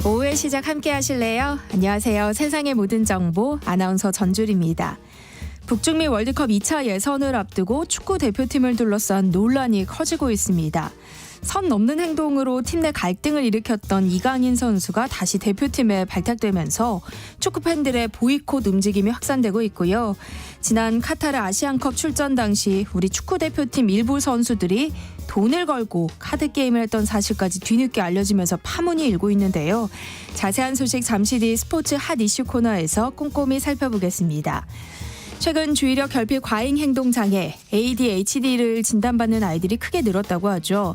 오후의 시작 함께 하실래요? 안녕하세요. 세상의 모든 정보 아나운서 전주리입니다. 북중미 월드컵 2차 예선을 앞두고 축구 대표팀을 둘러싼 논란이 커지고 있습니다. 선 넘는 행동으로 팀 내 갈등을 일으켰던 이강인 선수가 다시 대표팀에 발탁되면서 축구 팬들의 보이콧 움직임이 확산되고 있고요. 지난 카타르 아시안컵 출전 당시 우리 축구 대표팀 일부 선수들이 돈을 걸고 카드게임을 했던 사실까지 뒤늦게 알려지면서 파문이 일고 있는데요. 자세한 소식 잠시 뒤 스포츠 핫 이슈 코너에서 꼼꼼히 살펴보겠습니다. 최근 주의력 결핍 과잉 행동 장애 ADHD를 진단받는 아이들이 크게 늘었다고 하죠.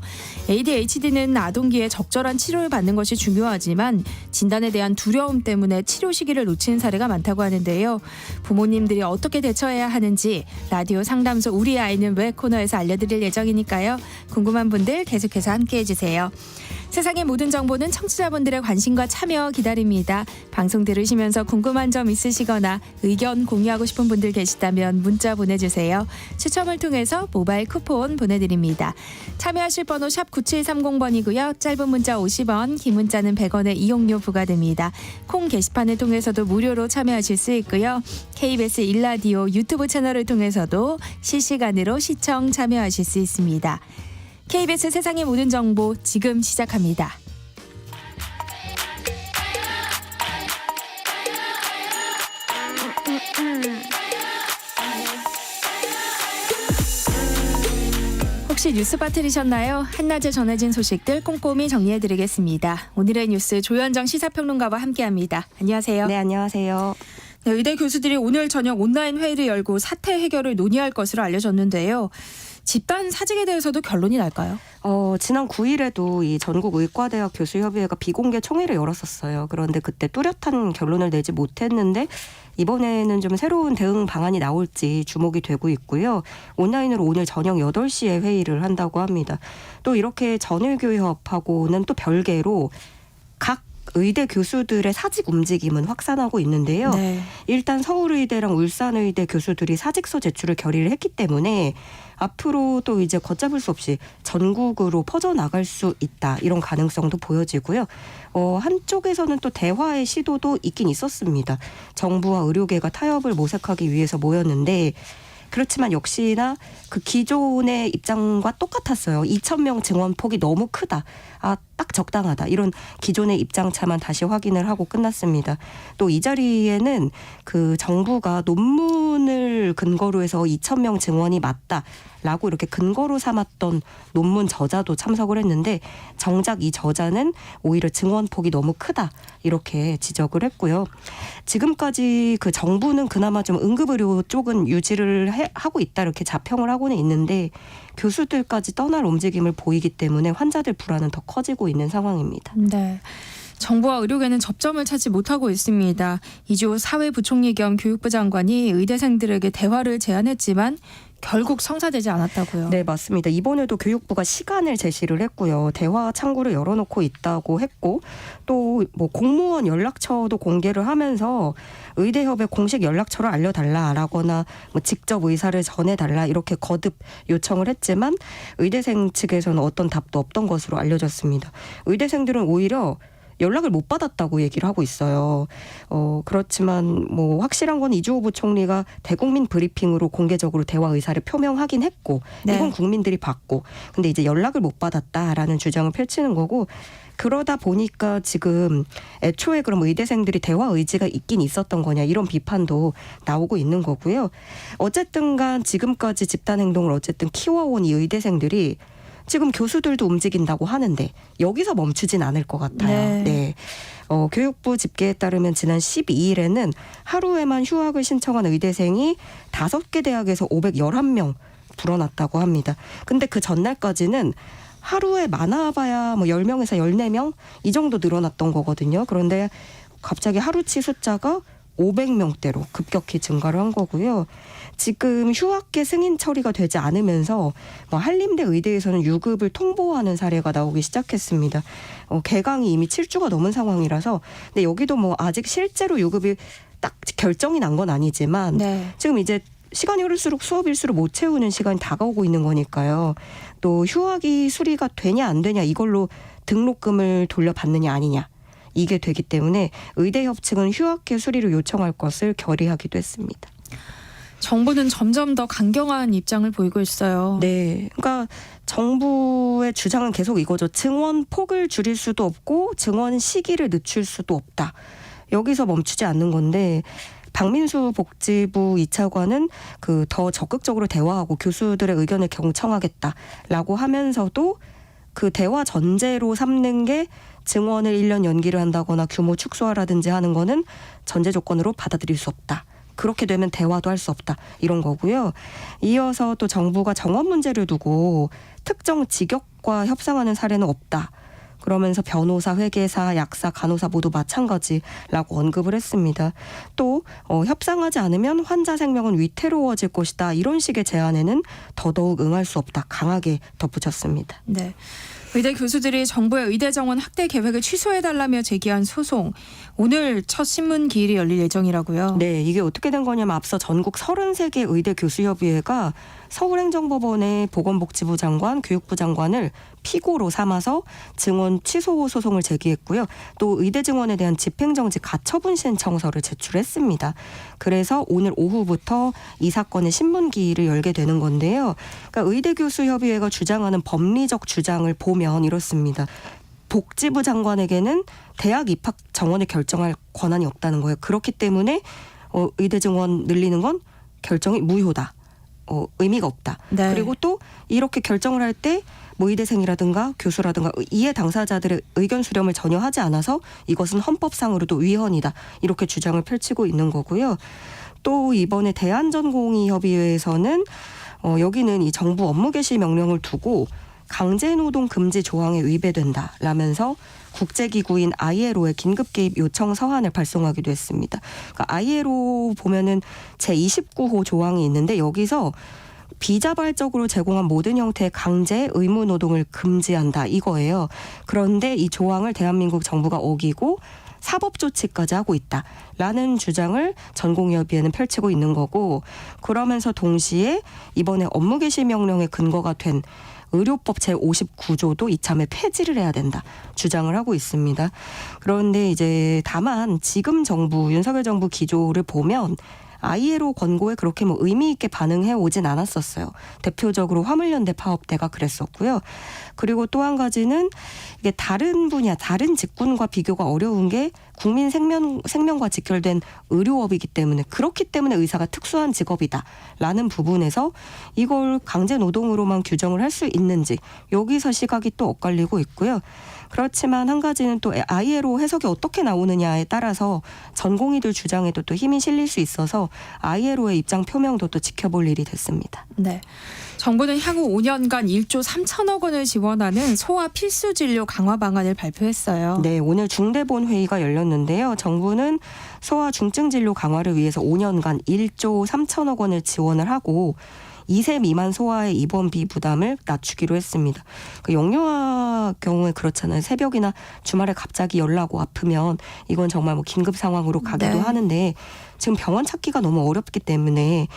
ADHD는 아동기에 적절한 치료를 받는 것이 중요하지만 진단에 대한 두려움 때문에 치료 시기를 놓치는 사례가 많다고 하는데요. 부모님들이 어떻게 대처해야 하는지 라디오 상담소 우리 아이는 왜 코너에서 알려드릴 예정이니까요. 궁금한 분들 계속해서 함께해 주세요. 세상의 모든 정보는 청취자분들의 관심과 참여 기다립니다. 방송 들으시면서 궁금한 점 있으시거나 의견 공유하고 싶은 분들 계시다면 문자 보내주세요. 추첨을 통해서 모바일 쿠폰 보내드립니다. 참여하실 번호 샵 9730번이고요. 짧은 문자 50원, 긴 문자는 100원의 이용료 부과됩니다. 콩 게시판을 통해서도 무료로 참여하실 수 있고요. KBS 1라디오 유튜브 채널을 통해서도 실시간으로 시청 참여하실 수 있습니다. KBS 세상의 모든 정보 지금 시작합니다. 혹시 뉴스 빠뜨리셨나요? 한낮에 전해진 소식들 꼼꼼히 정리해드리겠습니다. 오늘의 뉴스 조현정 시사평론가와 함께합니다. 안녕하세요. 네, 안녕하세요. 네, 의대 교수들이 오늘 저녁 온라인 회의를 열고 사태 해결을 논의할 것으로 알려졌는데요. 집단 사직에 대해서도 결론이 날까요? 지난 9일에도 이 전국 의과대학 교수협의회가 비공개 총회를 열었었어요. 그런데 그때 뚜렷한 결론을 내지 못했는데 이번에는 좀 새로운 대응 방안이 나올지 주목이 되고 있고요. 온라인으로 오늘 저녁 8시에 회의를 한다고 합니다. 또 이렇게 전의교협하고는 또 별개로 각 의대 교수들의 사직 움직임은 확산하고 있는데요. 네. 일단 서울의대랑 울산의대 교수들이 사직서 제출을 결의를 했기 때문에 앞으로 또 이제 걷잡을 수 없이 전국으로 퍼져나갈 수 있다. 이런 가능성도 보여지고요. 한쪽에서는 또 대화의 시도도 있긴 있었습니다. 정부와 의료계가 타협을 모색하기 위해서 모였는데 그렇지만 역시나 그 기존의 입장과 똑같았어요. 2,000명 증원 폭이 너무 크다. 딱 적당하다. 이런 기존의 입장차만 다시 확인을 하고 끝났습니다. 또 이 자리에는 그 정부가 논문을 근거로 해서 2,000명 증원이 맞다라고 이렇게 근거로 삼았던 논문 저자도 참석을 했는데 정작 이 저자는 오히려 증원 폭이 너무 크다. 이렇게 지적을 했고요. 지금까지 그 정부는 그나마 좀 응급의료 쪽은 유지를 하고 있다. 이렇게 자평을 하고는 있는데 교수들까지 떠날 움직임을 보이기 때문에 환자들 불안은 더 커지고 있는 상황입니다. 네. 정부와 의료계는 접점을 찾지 못하고 있습니다. 이주호 사회부총리 겸 교육부 장관이 의대생들에게 대화를 제안했지만 결국 성사되지 않았다고요. 네, 맞습니다. 이번에도 교육부가 시간을 제시를 했고요. 대화 창구를 열어놓고 있다고 했고 또 뭐 공무원 연락처도 공개를 하면서 의대협에 공식 연락처를 알려달라라거나 뭐 직접 의사를 전해달라 이렇게 거듭 요청을 했지만 의대생 측에서는 어떤 답도 없던 것으로 알려졌습니다. 의대생들은 오히려 연락을 못 받았다고 얘기를 하고 있어요. 그렇지만 뭐 확실한 건 이주호 부총리가 대국민 브리핑으로 공개적으로 대화 의사를 표명하긴 했고 네. 이건 국민들이 봤고 근데 이제 연락을 못 받았다라는 주장을 펼치는 거고 그러다 보니까 지금 애초에 그럼 의대생들이 대화 의지가 있긴 있었던 거냐 이런 비판도 나오고 있는 거고요. 어쨌든 간 지금까지 집단 행동을 어쨌든 키워온 이 의대생들이 지금 교수들도 움직인다고 하는데 여기서 멈추진 않을 것 같아요. 네. 교육부 집계에 따르면 지난 12일에는 하루에만 휴학을 신청한 의대생이 5개 대학에서 511명 불어났다고 합니다. 근데 그 전날까지는 하루에 많아봐야 뭐 10명에서 14명 이 정도 늘어났던 거거든요. 그런데 갑자기 하루치 숫자가 500명대로 급격히 증가를 한 거고요. 지금 휴학계 승인 처리가 되지 않으면서 뭐 한림대 의대에서는 유급을 통보하는 사례가 나오기 시작했습니다. 개강이 이미 7주가 넘은 상황이라서 근데 여기도 뭐 아직 실제로 유급이 딱 결정이 난 건 아니지만 네. 지금 이제 시간이 흐를수록 수업 일수를 못 채우는 시간이 다가오고 있는 거니까요. 또 휴학이 수리가 되냐 안 되냐 이걸로 등록금을 돌려받느냐 아니냐. 이게 되기 때문에 의대협 측은 휴학계 수리를 요청할 것을 결의하기도 했습니다. 정부는 점점 더 강경한 입장을 보이고 있어요. 네, 그러니까 정부의 주장은 계속 이거죠. 증원 폭을 줄일 수도 없고 증원 시기를 늦출 수도 없다. 여기서 멈추지 않는 건데 박민수 복지부 2차관은 더 적극적으로 대화하고 교수들의 의견을 경청하겠다라고 하면서도 그 대화 전제로 삼는 게 증원을 1년 연기를 한다거나 규모 축소하라든지 하는 거는 전제 조건으로 받아들일 수 없다. 그렇게 되면 대화도 할 수 없다. 이런 거고요. 이어서 또 정부가 정원 문제를 두고 특정 직역과 협상하는 사례는 없다. 그러면서 변호사, 회계사, 약사, 간호사 모두 마찬가지라고 언급을 했습니다. 또 협상하지 않으면 환자 생명은 위태로워질 것이다. 이런 식의 제안에는 더더욱 응할 수 없다. 강하게 덧붙였습니다. 네. 의대 교수들이 정부의 의대 정원 확대 계획을 취소해달라며 제기한 소송. 오늘 첫 신문 기일이 열릴 예정이라고요. 네, 이게 어떻게 된 거냐면 앞서 전국 33개 의대 교수협의회가 서울행정법원의 보건복지부 장관, 교육부 장관을 피고로 삼아서 증원 취소 소송을 제기했고요. 또 의대 증원에 대한 집행정지 가처분 신청서를 제출했습니다. 그래서 오늘 오후부터 이 사건의 신문기일을 열게 되는 건데요. 그러니까 의대 교수협의회가 주장하는 법리적 주장을 보면 이렇습니다. 복지부 장관에게는 대학 입학 정원을 결정할 권한이 없다는 거예요. 그렇기 때문에 의대 증원 늘리는 건 결정이 무효다. 의미가 없다. 네. 그리고 또 이렇게 결정을 할 때 뭐 의대생이라든가 교수라든가 이해 당사자들의 의견 수렴을 전혀 하지 않아서 이것은 헌법상으로도 위헌이다. 이렇게 주장을 펼치고 있는 거고요. 또 이번에 대한전공의협의회에서는 여기는 이 정부 업무 개시 명령을 두고 강제노동 금지 조항에 위배된다라면서 국제기구인 ILO의 긴급 개입 요청 서한을 발송하기도 했습니다. 그러니까 ILO 보면은 제29호 조항이 있는데 여기서 비자발적으로 제공한 모든 형태의 강제 의무 노동을 금지한다 이거예요. 그런데 이 조항을 대한민국 정부가 어기고 사법 조치까지 하고 있다라는 주장을 전공의협의회는 펼치고 있는 거고 그러면서 동시에 이번에 업무 개시 명령의 근거가 된 의료법 제59조도 이참에 폐지를 해야 된다 주장을 하고 있습니다. 그런데 이제 다만 지금 정부 윤석열 정부 기조를 보면 ILO 권고에 그렇게 의미 있게 반응해 오진 않았었어요. 대표적으로 화물연대 파업대가 그랬었고요. 그리고 또 한 가지는 이게 다른 분야, 다른 직군과 비교가 어려운 게 국민 생명과 직결된 의료업이기 때문에 그렇기 때문에 의사가 특수한 직업이다라는 부분에서 이걸 강제 노동으로만 규정을 할 수 있는지 여기서 시각이 또 엇갈리고 있고요. 그렇지만 한 가지는 또 ILO 해석이 어떻게 나오느냐에 따라서 전공의들 주장에도 또 힘이 실릴 수 있어서 ILO의 입장 표명도 또 지켜볼 일이 됐습니다. 네. 정부는 향후 5년간 1조 3천억 원을 지원하는 소아 필수 진료 강화 방안을 발표했어요. 네, 오늘 중대본 회의가 열렸는데요. 정부는 소아 중증 진료 강화를 위해서 5년간 1조 3천억 원을 지원을 하고 2세 미만 소아의 입원비 부담을 낮추기로 했습니다. 영유아 경우에 그렇잖아요. 새벽이나 주말에 갑자기 열나고 아프면 이건 정말 긴급 상황으로 가기도 네. 하는데 지금 병원 찾기가 너무 어렵기 때문에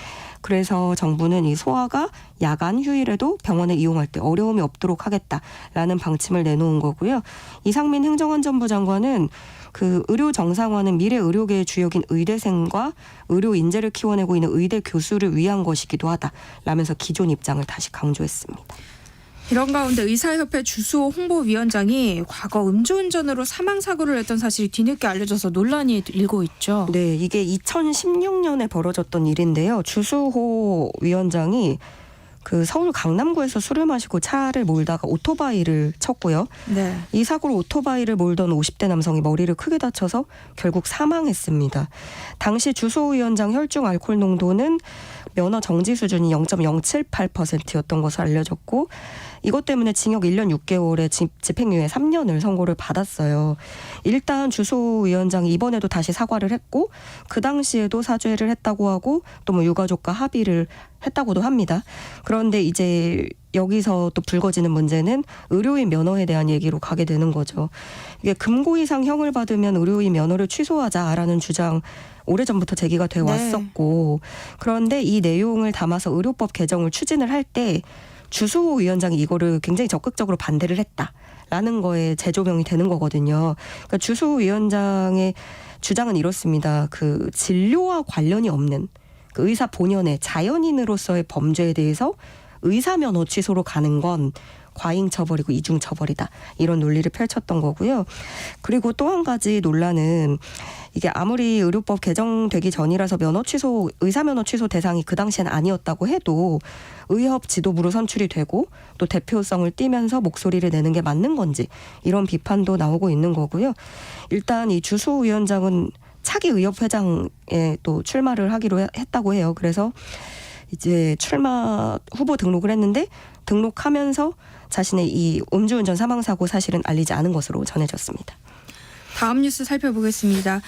그래서 정부는 이 소아가 야간 휴일에도 병원을 이용할 때 어려움이 없도록 하겠다라는 방침을 내놓은 거고요. 이상민 행정안전부 장관은 의료 정상화는 미래 의료계의 주역인 의대생과 의료 인재를 키워내고 있는 의대 교수를 위한 것이기도 하다라면서 기존 입장을 다시 강조했습니다. 이런 가운데 의사협회 주수호 홍보위원장이 과거 음주운전으로 사망사고를 냈던 사실이 뒤늦게 알려져서 논란이 일고 있죠. 네, 이게 2016년에 벌어졌던 일인데요. 주수호 위원장이 서울 강남구에서 술을 마시고 차를 몰다가 오토바이를 쳤고요. 네. 이 사고로 오토바이를 몰던 50대 남성이 머리를 크게 다쳐서 결국 사망했습니다. 당시 주수호 위원장 혈중 알코올 농도는 면허 정지 수준이 0.078%였던 것으로 알려졌고 이것 때문에 징역 1년 6개월에 집행유예 3년을 선고를 받았어요. 일단 주수호 위원장이 이번에도 다시 사과를 했고 그 당시에도 사죄를 했다고 하고 또 유가족과 합의를 했다고도 합니다. 그런데 이제 여기서 또 불거지는 문제는 의료인 면허에 대한 얘기로 가게 되는 거죠. 이게 금고 이상 형을 받으면 의료인 면허를 취소하자라는 주장 오래전부터 제기가 돼 왔었고 그런데 이 내용을 담아서 의료법 개정을 추진을 할 때 주수호 위원장이 이거를 굉장히 적극적으로 반대를 했다라는 거에 재조명이 되는 거거든요. 그러니까 주수호 위원장의 주장은 이렇습니다. 그 진료와 관련이 없는 그 의사 본연의 자연인으로서의 범죄에 대해서 의사 면허 취소로 가는 건 과잉 처벌이고 이중 처벌이다. 이런 논리를 펼쳤던 거고요. 그리고 또 한 가지 논란은 이게 아무리 의료법 개정되기 전이라서 의사 면허 취소 대상이 그 당시엔 아니었다고 해도 의협 지도부로 선출이 되고 또 대표성을 띠면서 목소리를 내는 게 맞는 건지 이런 비판도 나오고 있는 거고요. 일단 이 주수호 위원장은 차기 의협 회장에 또 출마를 하기로 했다고 해요. 그래서 이제 출마 후보 등록을 했는데 등록하면서 자신의 이 음주운전 사망사고 사실은 알리지 않은 것으로 전해졌습니다. 다음 뉴스 살펴보겠습니다.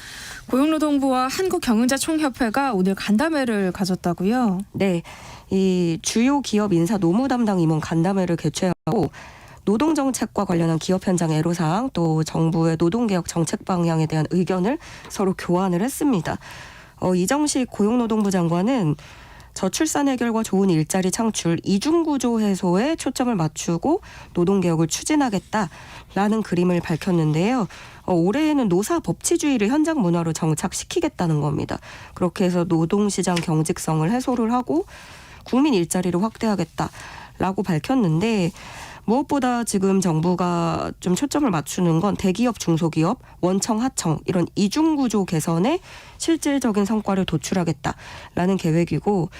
고용노동부와 한국경영자총협회가 오늘 간담회를 가졌다고요? 네, 이 주요 기업 인사 노무 담당 임원 간담회를 개최하고 노동정책과 관련한 기업 현장 애로사항 또 정부의 노동개혁 정책 방향에 대한 의견을 서로 교환을 했습니다. 이정식 고용노동부 장관은 저출산 해결과 좋은 일자리 창출, 이중구조 해소에 초점을 맞추고 노동개혁을 추진하겠다라는 그림을 밝혔는데요. 올해에는 노사 법치주의를 현장 문화로 정착시키겠다는 겁니다. 그렇게 해서 노동시장 경직성을 해소를 하고 국민 일자리를 확대하겠다라고 밝혔는데 무엇보다 지금 정부가 좀 초점을 맞추는 건 대기업, 중소기업, 원청, 하청 이런 이중구조 개선에 실질적인 성과를 도출하겠다라는 계획이고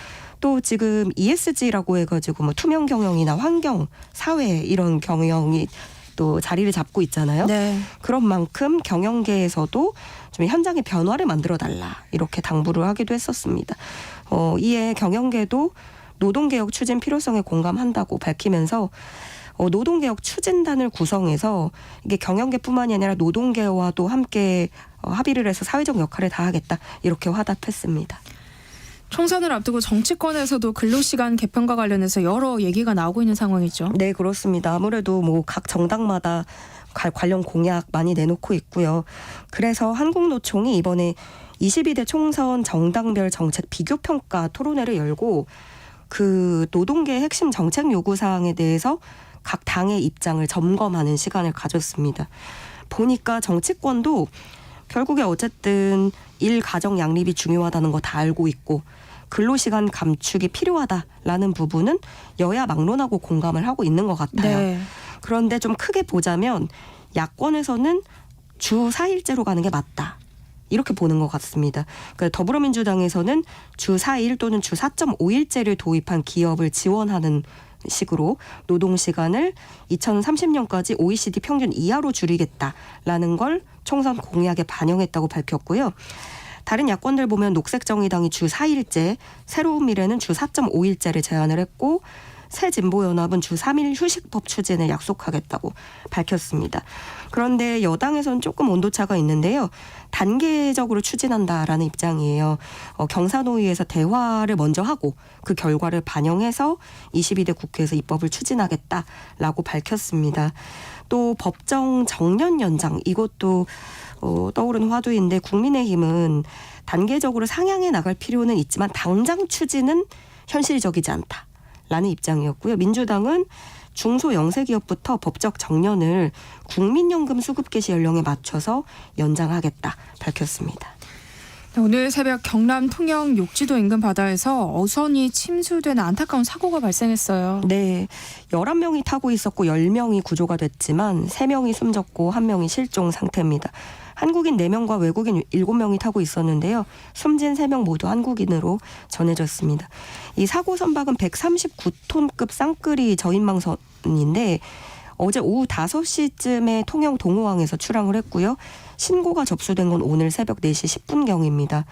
또 지금 ESG라고 해가지고 뭐 투명 경영이나 환경, 사회 이런 경영이 또 자리를 잡고 있잖아요. 네. 그런 만큼 경영계에서도 좀 현장의 변화를 만들어달라 이렇게 당부를 하기도 했었습니다. 이에 경영계도 노동개혁 추진 필요성에 공감한다고 밝히면서 노동개혁 추진단을 구성해서 이게 경영계뿐만이 아니라 노동계와도 함께 합의를 해서 사회적 역할을 다하겠다 이렇게 화답했습니다. 총선을 앞두고 정치권에서도 근로시간 개편과 관련해서 여러 얘기가 나오고 있는 상황이죠. 네, 그렇습니다. 아무래도 뭐 각 정당마다 관련 공약 많이 내놓고 있고요. 그래서 한국노총이 이번에 22대 총선 정당별 정책 비교평가 토론회를 열고 그 노동계의 핵심 정책 요구사항에 대해서 각 당의 입장을 점검하는 시간을 가졌습니다. 보니까 정치권도 결국에 어쨌든 일가정 양립이 중요하다는 거 다 알고 있고 근로시간 감축이 필요하다라는 부분은 여야 막론하고 공감을 하고 있는 것 같아요. 네. 그런데 좀 크게 보자면 야권에서는 주 4일제로 가는 게 맞다. 이렇게 보는 것 같습니다. 그러니까 더불어민주당에서는 주 4일 또는 주 4.5일제를 도입한 기업을 지원하는 식으로 노동시간을 2030년까지 OECD 평균 이하로 줄이겠다라는 걸 총선 공약에 반영했다고 밝혔고요. 다른 야권들 보면 녹색정의당이 주 4일제, 새로운 미래는 주 4.5일제를 제안을 했고 새진보연합은 주 3일 휴식법 추진을 약속하겠다고 밝혔습니다. 그런데 여당에서는 조금 온도차가 있는데요. 단계적으로 추진한다라는 입장이에요. 경사노위에서 대화를 먼저 하고 그 결과를 반영해서 22대 국회에서 입법을 추진하겠다라고 밝혔습니다. 또 법정 정년 연장 이것도 떠오르는 화두인데 국민의힘은 단계적으로 상향해 나갈 필요는 있지만 당장 추진은 현실적이지 않다라는 입장이었고요. 민주당은 중소영세기업부터 법적 정년을 국민연금 수급 개시 연령에 맞춰서 연장하겠다 밝혔습니다. 오늘 새벽 경남 통영 욕지도 인근 바다에서 어선이 침수된 안타까운 사고가 발생했어요. 네, 11명이 타고 있었고 10명이 구조가 됐지만 3명이 숨졌고 1명이 실종 상태입니다. 한국인 4명과 외국인 7명이 타고 있었는데요. 숨진 3명 모두 한국인으로 전해졌습니다. 이 사고 선박은 139톤급 쌍끌이 저인망선인데 어제 오후 5시쯤에 통영 동호항에서 출항을 했고요. 신고가 접수된 건 오늘 새벽 4시 10분경입니다.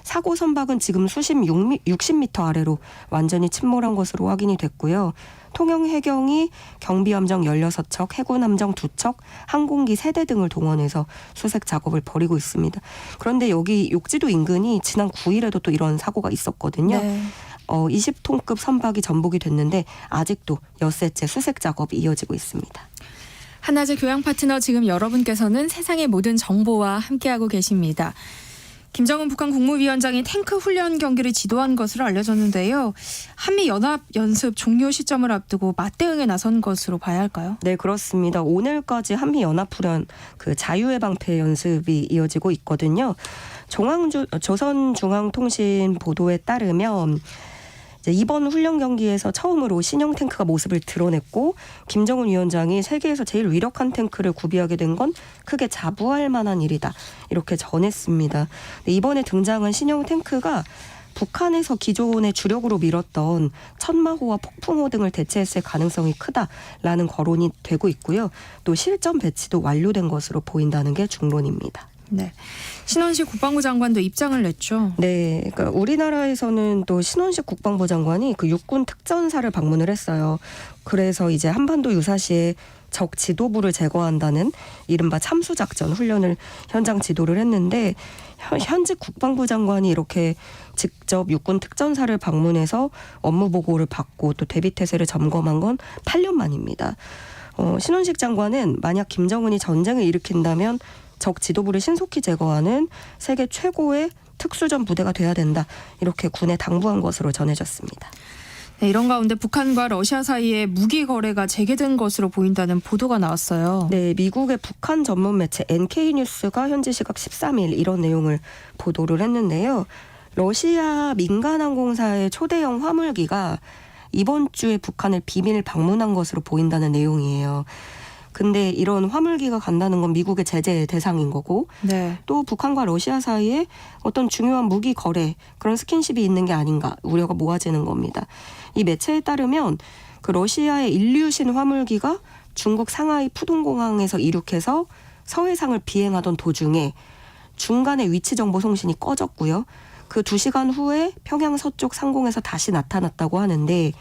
사고 선박은 지금 수심 60m 아래로 완전히 침몰한 것으로 확인이 됐고요. 통영 해경이 경비함정 16척, 해군함정 2척, 항공기 3대 등을 동원해서 수색 작업을 벌이고 있습니다. 그런데 여기 욕지도 인근이 지난 9일에도 또 이런 사고가 있었거든요. 네. 20톤급 선박이 전복이 됐는데 아직도 엿새째 수색 작업이 이어지고 있습니다. 한낮의 교양 파트너 지금 여러분께서는 세상의 모든 정보와 함께하고 계십니다. 김정은 북한 국무위원장이 탱크 훈련 경기를 지도한 것으로 알려졌는데요. 한미 연합 연습 종료 시점을 앞두고 맞대응에 나선 것으로 봐야 할까요? 네, 그렇습니다. 오늘까지 한미 연합훈련 그 자유의 방패 연습이 이어지고 있거든요. 조선중앙통신 보도에 따르면 이번 훈련 경기에서 처음으로 신형 탱크가 모습을 드러냈고 김정은 위원장이 세계에서 제일 위력한 탱크를 구비하게 된 건 크게 자부할 만한 일이다. 이렇게 전했습니다. 이번에 등장한 신형 탱크가 북한에서 기존의 주력으로 밀었던 천마호와 폭풍호 등을 대체했을 가능성이 크다라는 거론이 되고 있고요. 또 실전 배치도 완료된 것으로 보인다는 게 중론입니다. 네, 신원식 국방부 장관도 입장을 냈죠. 네, 그러니까 우리나라에서는 또 신원식 국방부 장관이 그 육군 특전사를 방문을 했어요. 그래서 이제 한반도 유사시에 적 지도부를 제거한다는 이른바 참수작전 훈련을 현장 지도를 했는데 현직 국방부 장관이 이렇게 직접 육군 특전사를 방문해서 업무 보고를 받고 또 대비태세를 점검한 건 8년 만입니다. 신원식 장관은 만약 김정은이 전쟁을 일으킨다면 적 지도부를 신속히 제거하는 세계 최고의 특수전 부대가 돼야 된다. 이렇게 군에 당부한 것으로 전해졌습니다. 네, 이런 가운데 북한과 러시아 사이에 무기 거래가 재개된 것으로 보인다는 보도가 나왔어요. 네, 미국의 북한 전문 매체 NK뉴스가 현지 시각 13일 이런 내용을 보도를 했는데요. 러시아 민간항공사의 초대형 화물기가 이번 주에 북한을 비밀 방문한 것으로 보인다는 내용이에요. 근데 이런 화물기가 간다는 건 미국의 제재 대상인 거고 네. 또 북한과 러시아 사이에 어떤 중요한 무기 거래 그런 스킨십이 있는 게 아닌가 우려가 모아지는 겁니다. 이 매체에 따르면 그 러시아의 일류신 화물기가 중국 상하이 푸동공항에서 이륙해서 서해상을 비행하던 도중에 중간에 위치 정보 송신이 꺼졌고요. 그 2시간 후에 평양 서쪽 상공에서 다시 나타났다고 하는데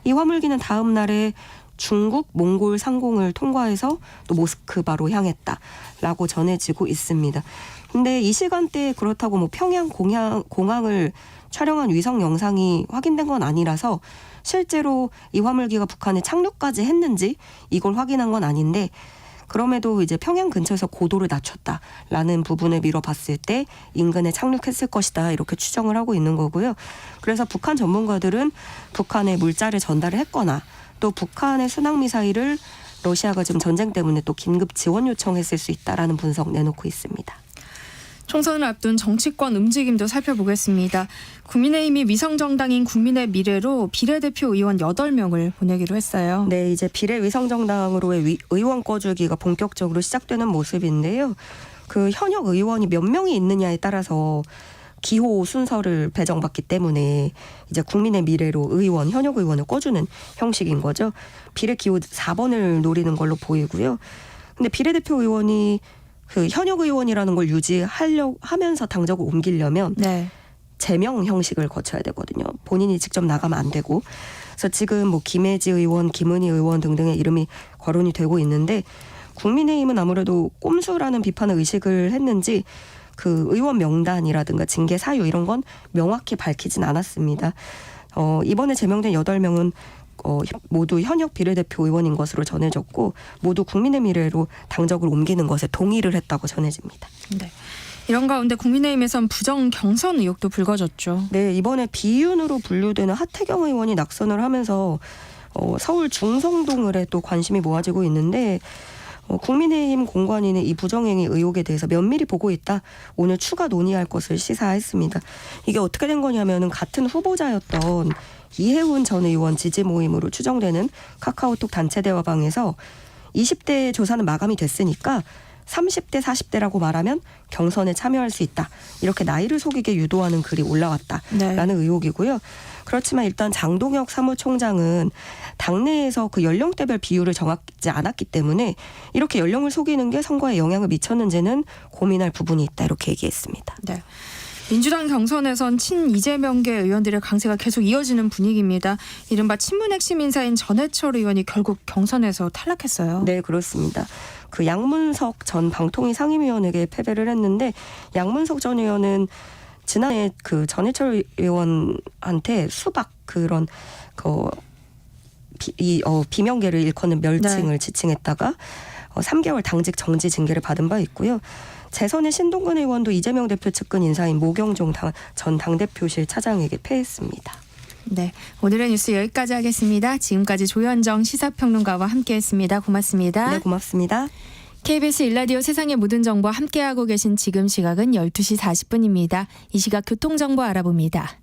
이 화물기는 다음 날에 중국 몽골 상공을 통과해서 또 모스크바로 향했다라고 전해지고 있습니다. 근데 이 시간대에 그렇다고 뭐 평양 공항을 촬영한 위성 영상이 확인된 건 아니라서 실제로 이 화물기가 북한에 착륙까지 했는지 이걸 확인한 건 아닌데 그럼에도 이제 평양 근처에서 고도를 낮췄다라는 부분을 미뤄봤을 때 인근에 착륙했을 것이다 이렇게 추정을 하고 있는 거고요. 그래서 북한 전문가들은 북한에 물자를 전달을 했거나 또 북한의 순항미사일을 러시아가 지금 전쟁 때문에 또 긴급 지원 요청했을 수 있다라는 분석 내놓고 있습니다. 총선을 앞둔 정치권 움직임도 살펴보겠습니다. 국민의힘이 위성정당인 국민의 미래로 비례대표 의원 8명을 보내기로 했어요. 네, 이제 비례위성정당으로의 의원 꺼주기가 본격적으로 시작되는 모습인데요. 그 현역 의원이 몇 명이 있느냐에 따라서 기호 순서를 배정받기 때문에 이제 국민의 미래로 현역 의원을 꺼주는 형식인 거죠. 비례 기호 4번을 노리는 걸로 보이고요. 근데 비례대표 의원이 그 현역 의원이라는 걸 유지하려고 하면서 당적을 옮기려면 네. 제명 형식을 거쳐야 되거든요. 본인이 직접 나가면 안 되고. 그래서 지금 뭐 김혜지 의원, 김은희 의원 등등의 이름이 거론이 되고 있는데 국민의힘은 아무래도 꼼수라는 비판을 의식을 했는지 그 의원 명단이라든가 징계 사유 이런 건 명확히 밝히진 않았습니다. 이번에 제명된 8명은 모두 현역 비례대표 의원인 것으로 전해졌고 모두 국민의 미래로 당적을 옮기는 것에 동의를 했다고 전해집니다. 네. 이런 가운데 국민의힘에선 부정 경선 의혹도 불거졌죠. 네, 이번에 비윤으로 분류되는 하태경 의원이 낙선을 하면서 서울 중성동을에 또 관심이 모아지고 있는데 국민의힘 공관위는 이 부정행위 의혹에 대해서 면밀히 보고 있다. 오늘 추가 논의할 것을 시사했습니다. 이게 어떻게 된 거냐면은 같은 후보자였던 이해훈 전 의원 지지 모임으로 추정되는 카카오톡 단체 대화방에서 20대 조사는 마감이 됐으니까 30대 40대라고 말하면 경선에 참여할 수 있다. 이렇게 나이를 속이게 유도하는 글이 올라왔다라는 의혹이고요. 그렇지만 일단 장동혁 사무총장은 당내에서 그 연령대별 비율을 정하지 않았기 때문에 이렇게 연령을 속이는 게 선거에 영향을 미쳤는지는 고민할 부분이 있다. 이렇게 얘기했습니다. 네. 민주당 경선에선 친이재명계 의원들의 강세가 계속 이어지는 분위기입니다. 이른바 친문 핵심 인사인 전해철 의원이 결국 경선에서 탈락했어요. 네, 그렇습니다. 그 양문석 전 방통위 상임위원에게 패배를 했는데 양문석 전 의원은 지난해 그 전해철 의원한테 수박 그런 비명계를 일컫는 멸칭을 지칭했다가 3개월 당직 정지 징계를 받은 바 있고요. 재선의 신동근 의원도 이재명 대표 측근 인사인 모경종 전 당대표실 차장에게 패했습니다. 네, 오늘의 뉴스 여기까지 하겠습니다. 지금까지 조현정 시사평론가와 함께했습니다. 고맙습니다. 네, 고맙습니다. KBS 1라디오 세상의 모든 정보 함께하고 계신 지금 시각은 12시 40분입니다. 이 시각 교통정보 알아봅니다.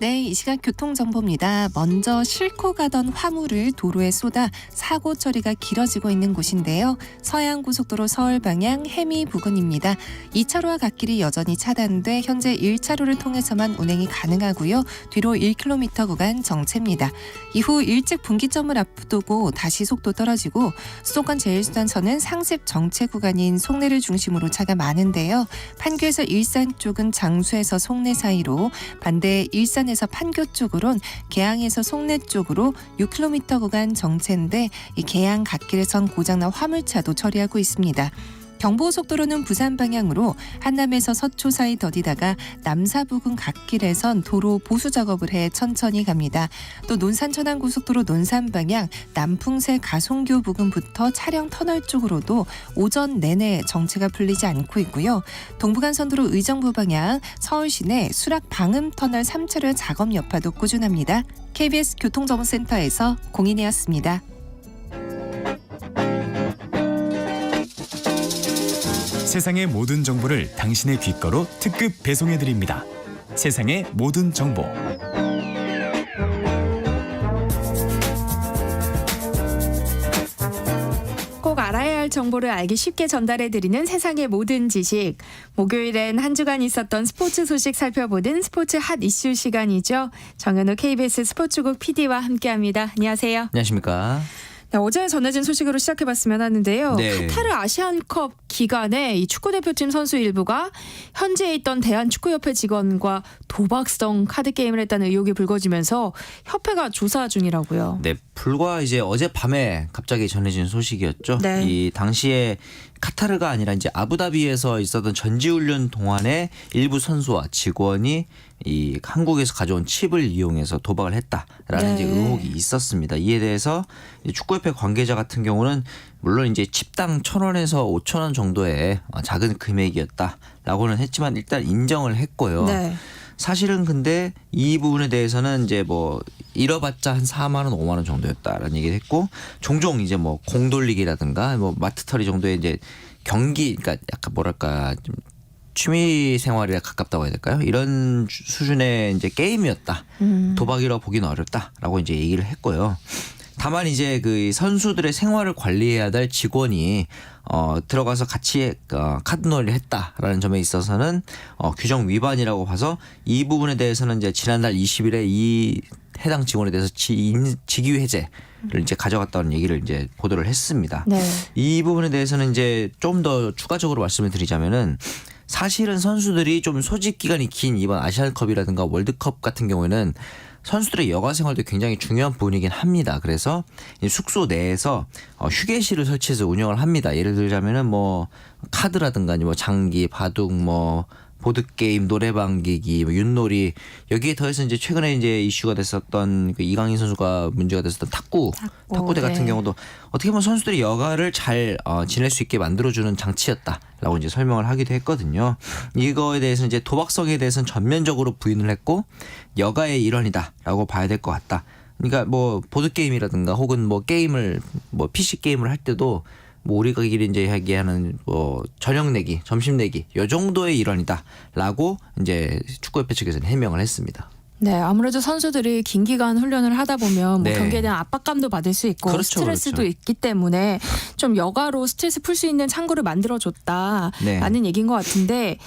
네, 이 시각 교통정보입니다. 먼저 싣고 가던 화물을 도로에 쏟아 사고 처리가 길어지고 있는 곳인데요. 서해안고속도로 서울 방향 해미 부근입니다. 2차로와 갓길이 여전히 차단돼 현재 1차로를 통해서만 운행이 가능하고요. 뒤로 1km 구간 정체입니다. 이후 일찍 분기점을 앞두고 다시 속도 떨어지고 수도권 제1수단선은 상습 정체 구간인 송내를 중심으로 차가 많은데요. 판교에서 일산 쪽은 장수에서 송내 사이로, 반대 일산에서 판교 쪽으론 계양에서 송내 쪽으로 6km 구간 정체인데 이 계양 갓길에선 고장난 화물차도 처리하고 있습니다. 경부고속도로는 부산 방향으로 한남에서 서초 사이 더디다가 남사 부근 갓길에선 도로 보수 작업을 해 천천히 갑니다. 또 논산 천안고속도로 논산 방향 남풍새 가송교 부근부터 차량 터널 쪽으로도 오전 내내 정체가 풀리지 않고 있고요. 동부간선도로 의정부 방향 서울 시내 수락 방음 터널 3차로 작업 여파도 꾸준합니다. KBS 교통정보센터에서 공인이었습니다. 세상의 모든 정보를 당신의 귓가로 특급 배송해드립니다. 세상의 모든 정보. 꼭 알아야 할 정보를 알기 쉽게 전달해드리는 세상의 모든 지식. 목요일엔 한 주간 있었던 스포츠 소식 살펴보는 스포츠 핫 이슈 시간이죠. 정현우 KBS 스포츠국 PD와 함께합니다. 안녕하세요. 안녕하십니까. 네, 어제 전해진 소식으로 시작해봤으면 하는데요. 네. 카타르 아시안컵 기간에 이 축구대표팀 선수 일부가 현지에 있던 대한축구협회 직원과 도박성 카드게임을 했다는 의혹이 불거지면서 협회가 조사 중이라고요. 네, 불과 이제 어젯밤에 갑자기 전해진 소식이었죠. 네. 이 당시에 카타르가 아니라 이제 아부다비에서 있었던 전지훈련 동안에 일부 선수와 직원이 이 한국에서 가져온 칩을 이용해서 도박을 했다라는 네. 이제 의혹이 있었습니다. 이에 대해서 축구협회 관계자 같은 경우는 물론 이제 칩당 1,000원에서 5,000원 정도의 작은 금액이었다라고는 했지만 일단 인정을 했고요. 네. 사실은 근데 이 부분에 대해서는 이제 뭐 잃어봤자 한 4만 원, 5만 원 정도였다라는 얘기를 했고, 종종 이제 뭐 공돌리기라든가 뭐 마트털이 정도의 이제 경기, 그러니까 약간 뭐랄까 좀 취미 생활에 가깝다고 해야 될까요? 이런 수준의 이제 게임이었다. 도박이라고 보기는 어렵다라고 이제 얘기를 했고요. 다만 이제 그 선수들의 생활을 관리해야 될 직원이 들어가서 같이 카드놀이를 했다라는 점에 있어서는 규정 위반이라고 봐서 이 부분에 대해서는 이제 지난달 20일에 이 해당 직원에 대해서 직위 해제를 이제 가져갔다는 얘기를 이제 보도를 했습니다. 네. 이 부분에 대해서는 이제 좀 더 추가적으로 말씀을 드리자면은, 사실은 선수들이 좀 소집 기간이 긴 이번 아시안컵이라든가 월드컵 같은 경우에는 선수들의 여가 생활도 굉장히 중요한 부분이긴 합니다. 그래서 숙소 내에서 휴게실을 설치해서 운영을 합니다. 예를 들자면은 뭐 카드라든가 뭐 장기, 바둑, 뭐 보드게임, 노래방 기기, 뭐 윷놀이, 여기에 더해서 이제 최근에 이제 이슈가 됐었던 그 이강인 선수가 문제가 됐었던 탁구대 같은 네. 경우도 어떻게 보면 선수들이 여가를 잘 지낼 수 있게 만들어주는 장치였다라고 이제 설명을 하기도 했거든요. 이거에 대해서는 이제 도박성에 대해서는 전면적으로 부인을 했고, 여가의 일환이다라고 봐야 될 것 같다. 그러니까 뭐 보드 게임이라든가 혹은 뭐 게임을 뭐 PC 게임을 할 때도 뭐 우리가 길이 이제 얘기하는 뭐 저녁 내기, 점심 내기 요 정도의 일환이다라고 이제 축구협회 측에서는 해명을 했습니다. 네, 아무래도 선수들이 긴 기간 훈련을 하다 보면 뭐 네. 경기에 대한 압박감도 받을 수 있고 그렇죠, 스트레스도 그렇죠. 있기 때문에 좀 여가로 스트레스 풀 수 있는 창구를 만들어줬다라는 네. 얘기인 것 같은데,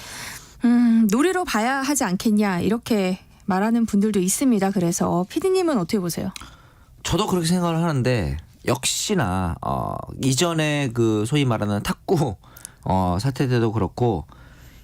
놀이로 봐야 하지 않겠냐 이렇게 말하는 분들도 있습니다. 그래서 PD님은 어떻게 보세요? 저도 그렇게 생각을 하는데, 역시나 이전에 그 소위 말하는 탁구 사태 때도 그렇고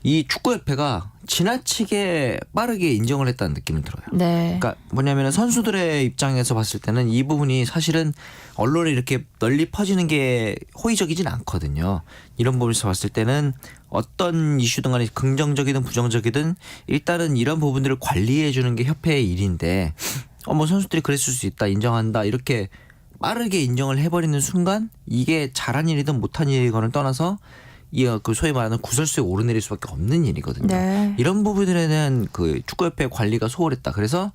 이 축구협회가 지나치게 빠르게 인정을 했다는 느낌이 들어요. 네. 그러니까 뭐냐면 선수들의 입장에서 봤을 때는 이 부분이 사실은 언론에 이렇게 널리 퍼지는 게 호의적이진 않거든요. 이런 부분에서 봤을 때는 어떤 이슈든 간에 긍정적이든 부정적이든 일단은 이런 부분들을 관리해 주는 게 협회의 일인데 뭐 선수들이 그랬을 수 있다, 인정한다, 이렇게 빠르게 인정을 해버리는 순간 이게 잘한 일이든 못한 일이거나 떠나서 이 그 소위 말하는 구설수에 오르내릴 수밖에 없는 일이거든요. 네. 이런 부분들에 대한 그 축구협회 관리가 소홀했다. 그래서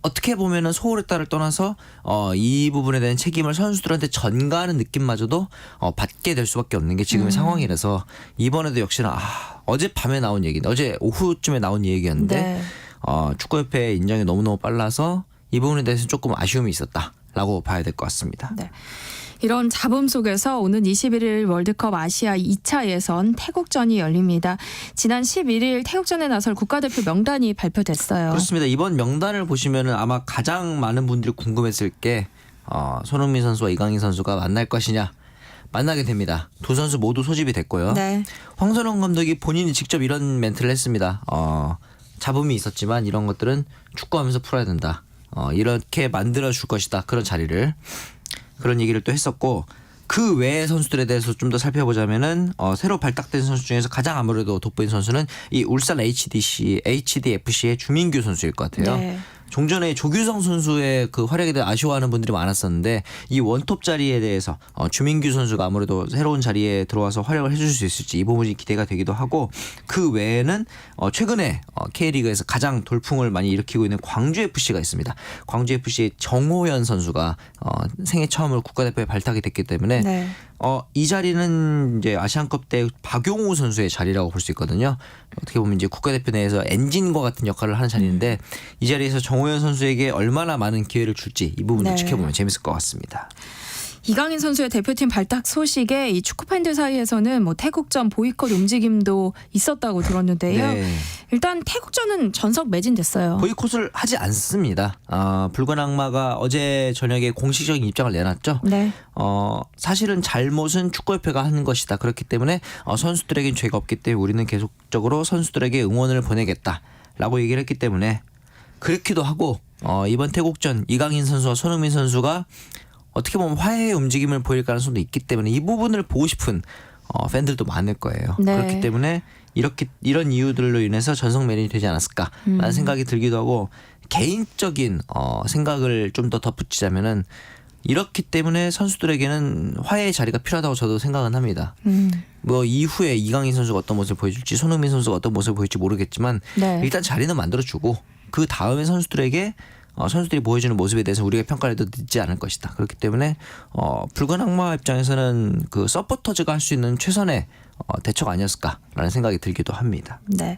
어떻게 보면은 소홀했다를 떠나서 이 부분에 대한 책임을 선수들한테 전가하는 느낌마저도 받게 될 수밖에 없는 게 지금의 상황이라서 이번에도 역시나 어젯밤에 나온 얘기, 어제 오후쯤에 나온 얘기였는데 네. 축구협회의 인정이 너무너무 빨라서 이 부분에 대해서 조금 아쉬움이 있었다라고 봐야 될 것 같습니다. 네. 이런 잡음 속에서 오는 21일 월드컵 아시아 2차 예선 태국전이 열립니다. 지난 11일 태국전에 나설 국가대표 명단이 발표됐어요. 그렇습니다. 이번 명단을 보시면은 아마 가장 많은 분들이 궁금했을 게 손흥민 선수와 이강인 선수가 만날 것이냐. 만나게 됩니다. 두 선수 모두 소집이 됐고요. 네. 황선홍 감독이 본인이 직접 이런 멘트를 했습니다. 잡음이 있었지만 이런 것들은 축구하면서 풀어야 된다. 이렇게 만들어 줄 것이다. 그런 자리를. 그런 얘기를 또 했었고 그 외의 선수들에 대해서 좀 더 살펴보자면은 새로 발탁된 선수 중에서 가장 아무래도 돋보인 선수는 이 울산 HDFC의 주민규 선수일 것 같아요. 네. 종전에 조규성 선수의 그 활약에 대해 아쉬워하는 분들이 많았었는데 이 원톱 자리에 대해서 주민규 선수가 아무래도 새로운 자리에 들어와서 활약을 해줄 수 있을지 이 부분이 기대가 되기도 하고 그 외에는 최근에 K리그에서 가장 돌풍을 많이 일으키고 있는 광주FC가 있습니다. 광주FC의 정호연 선수가 생애 처음으로 국가대표에 발탁이 됐기 때문에 네. 이 자리는 이제 아시안컵 때 박용우 선수의 자리라고 볼 수 있거든요. 어떻게 보면 이제 국가대표 내에서 엔진과 같은 역할을 하는 자리인데 이 자리에서 정호연 선수에게 얼마나 많은 기회를 줄지 이 부분을 네. 지켜보면 재밌을 것 같습니다. 이강인 선수의 대표팀 발탁 소식에 이 축구 팬들 사이에서는 뭐 태국전 보이콧 움직임도 있었다고 들었는데요. 네. 일단 태국전은 전석 매진됐어요. 보이콧을 하지 않습니다. 붉은 악마가 어제 저녁에 공식적인 입장을 내놨죠. 네. 사실은 잘못은 축구협회가 하는 것이다. 그렇기 때문에 선수들에겐 죄가 없기 때문에 우리는 계속적으로 선수들에게 응원을 보내겠다라고 얘기를 했기 때문에 그렇기도 하고 이번 태국전 이강인 선수와 손흥민 선수가 어떻게 보면 화해의 움직임을 보일 가능성도 있기 때문에 이 부분을 보고 싶은 팬들도 많을 거예요. 네. 그렇기 때문에 이런 이유들로 인해서 전성 매진이 되지 않았을까라는 생각이 들기도 하고 개인적인 생각을 좀 더 덧붙이자면은 이렇기 때문에 선수들에게는 화해의 자리가 필요하다고 저도 생각은 합니다. 뭐 이후에 이강인 선수가 어떤 모습을 보여줄지 손흥민 선수가 어떤 모습을 보일지 모르겠지만 네. 일단 자리는 만들어주고 그 다음에 선수들에게 선수들이 보여주는 모습에 대해서 우리가 평가를 해도 늦지 않을 것이다. 그렇기 때문에 붉은 악마 입장에서는 그 서포터즈가 할 수 있는 최선의 대처가 아니었을까라는 생각이 들기도 합니다. 네.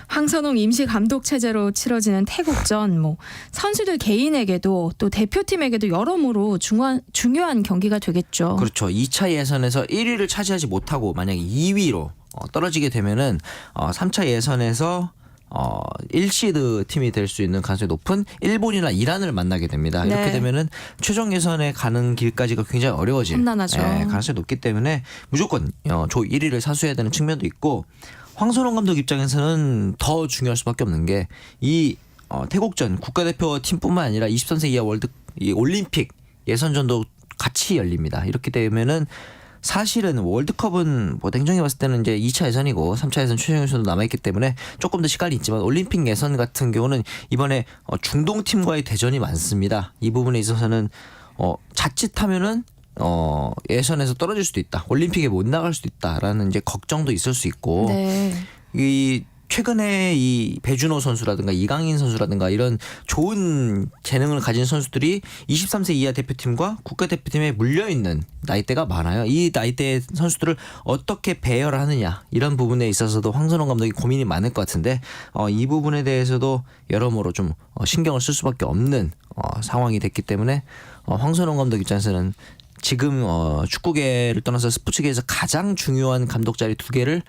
황선홍 임시 감독 체제로 치러지는 태국전 뭐 선수들 개인에게도 또 대표팀에게도 여러모로 중요한 경기가 되겠죠. 그렇죠. 2차 예선에서 1위를 차지하지 못하고 만약에 2위로 떨어지게 되면은 3차 예선에서 1시드 팀이 될 수 있는 가능성이 높은 일본이나 이란을 만나게 됩니다. 네. 이렇게 되면은 최종 예선에 가는 길까지가 굉장히 어려워질 험난하죠. 가능성이 높기 때문에 무조건 조 1위를 사수해야 되는 측면도 있고 황선홍 감독 입장에서는 더 중요할 수밖에 없는 게 이 태국전 국가대표 팀뿐만 아니라 23세 이하 이 올림픽 예선전도 같이 열립니다. 이렇게 되면은 사실은 월드컵은 뭐 냉정히 봤을 때는 이제 2차 예선이고 3차 예선 최종 예선도 남아있기 때문에 조금 더 시간이 있지만 올림픽 예선 같은 경우는 이번에 중동 팀과의 대전이 많습니다. 이 부분에 있어서는 자칫하면은 예선에서 떨어질 수도 있다. 올림픽에 못 나갈 수도 있다라는 이제 걱정도 있을 수 있고 네. 이 최근에 이 배준호 선수라든가 이강인 선수라든가 이런 좋은 재능을 가진 선수들이 23세 이하 대표팀과 국가대표팀에 물려있는 나이대가 많아요. 이 나이대 선수들을 어떻게 배열하느냐 이런 부분에 있어서도 황선홍 감독이 고민이 많을 것 같은데 이 부분에 대해서도 여러모로 좀 신경을 쓸 수밖에 없는 상황이 됐기 때문에 황선홍 감독 입장에서는 지금 축구계를 떠나서 스포츠계에서 가장 중요한 감독 자리 2개를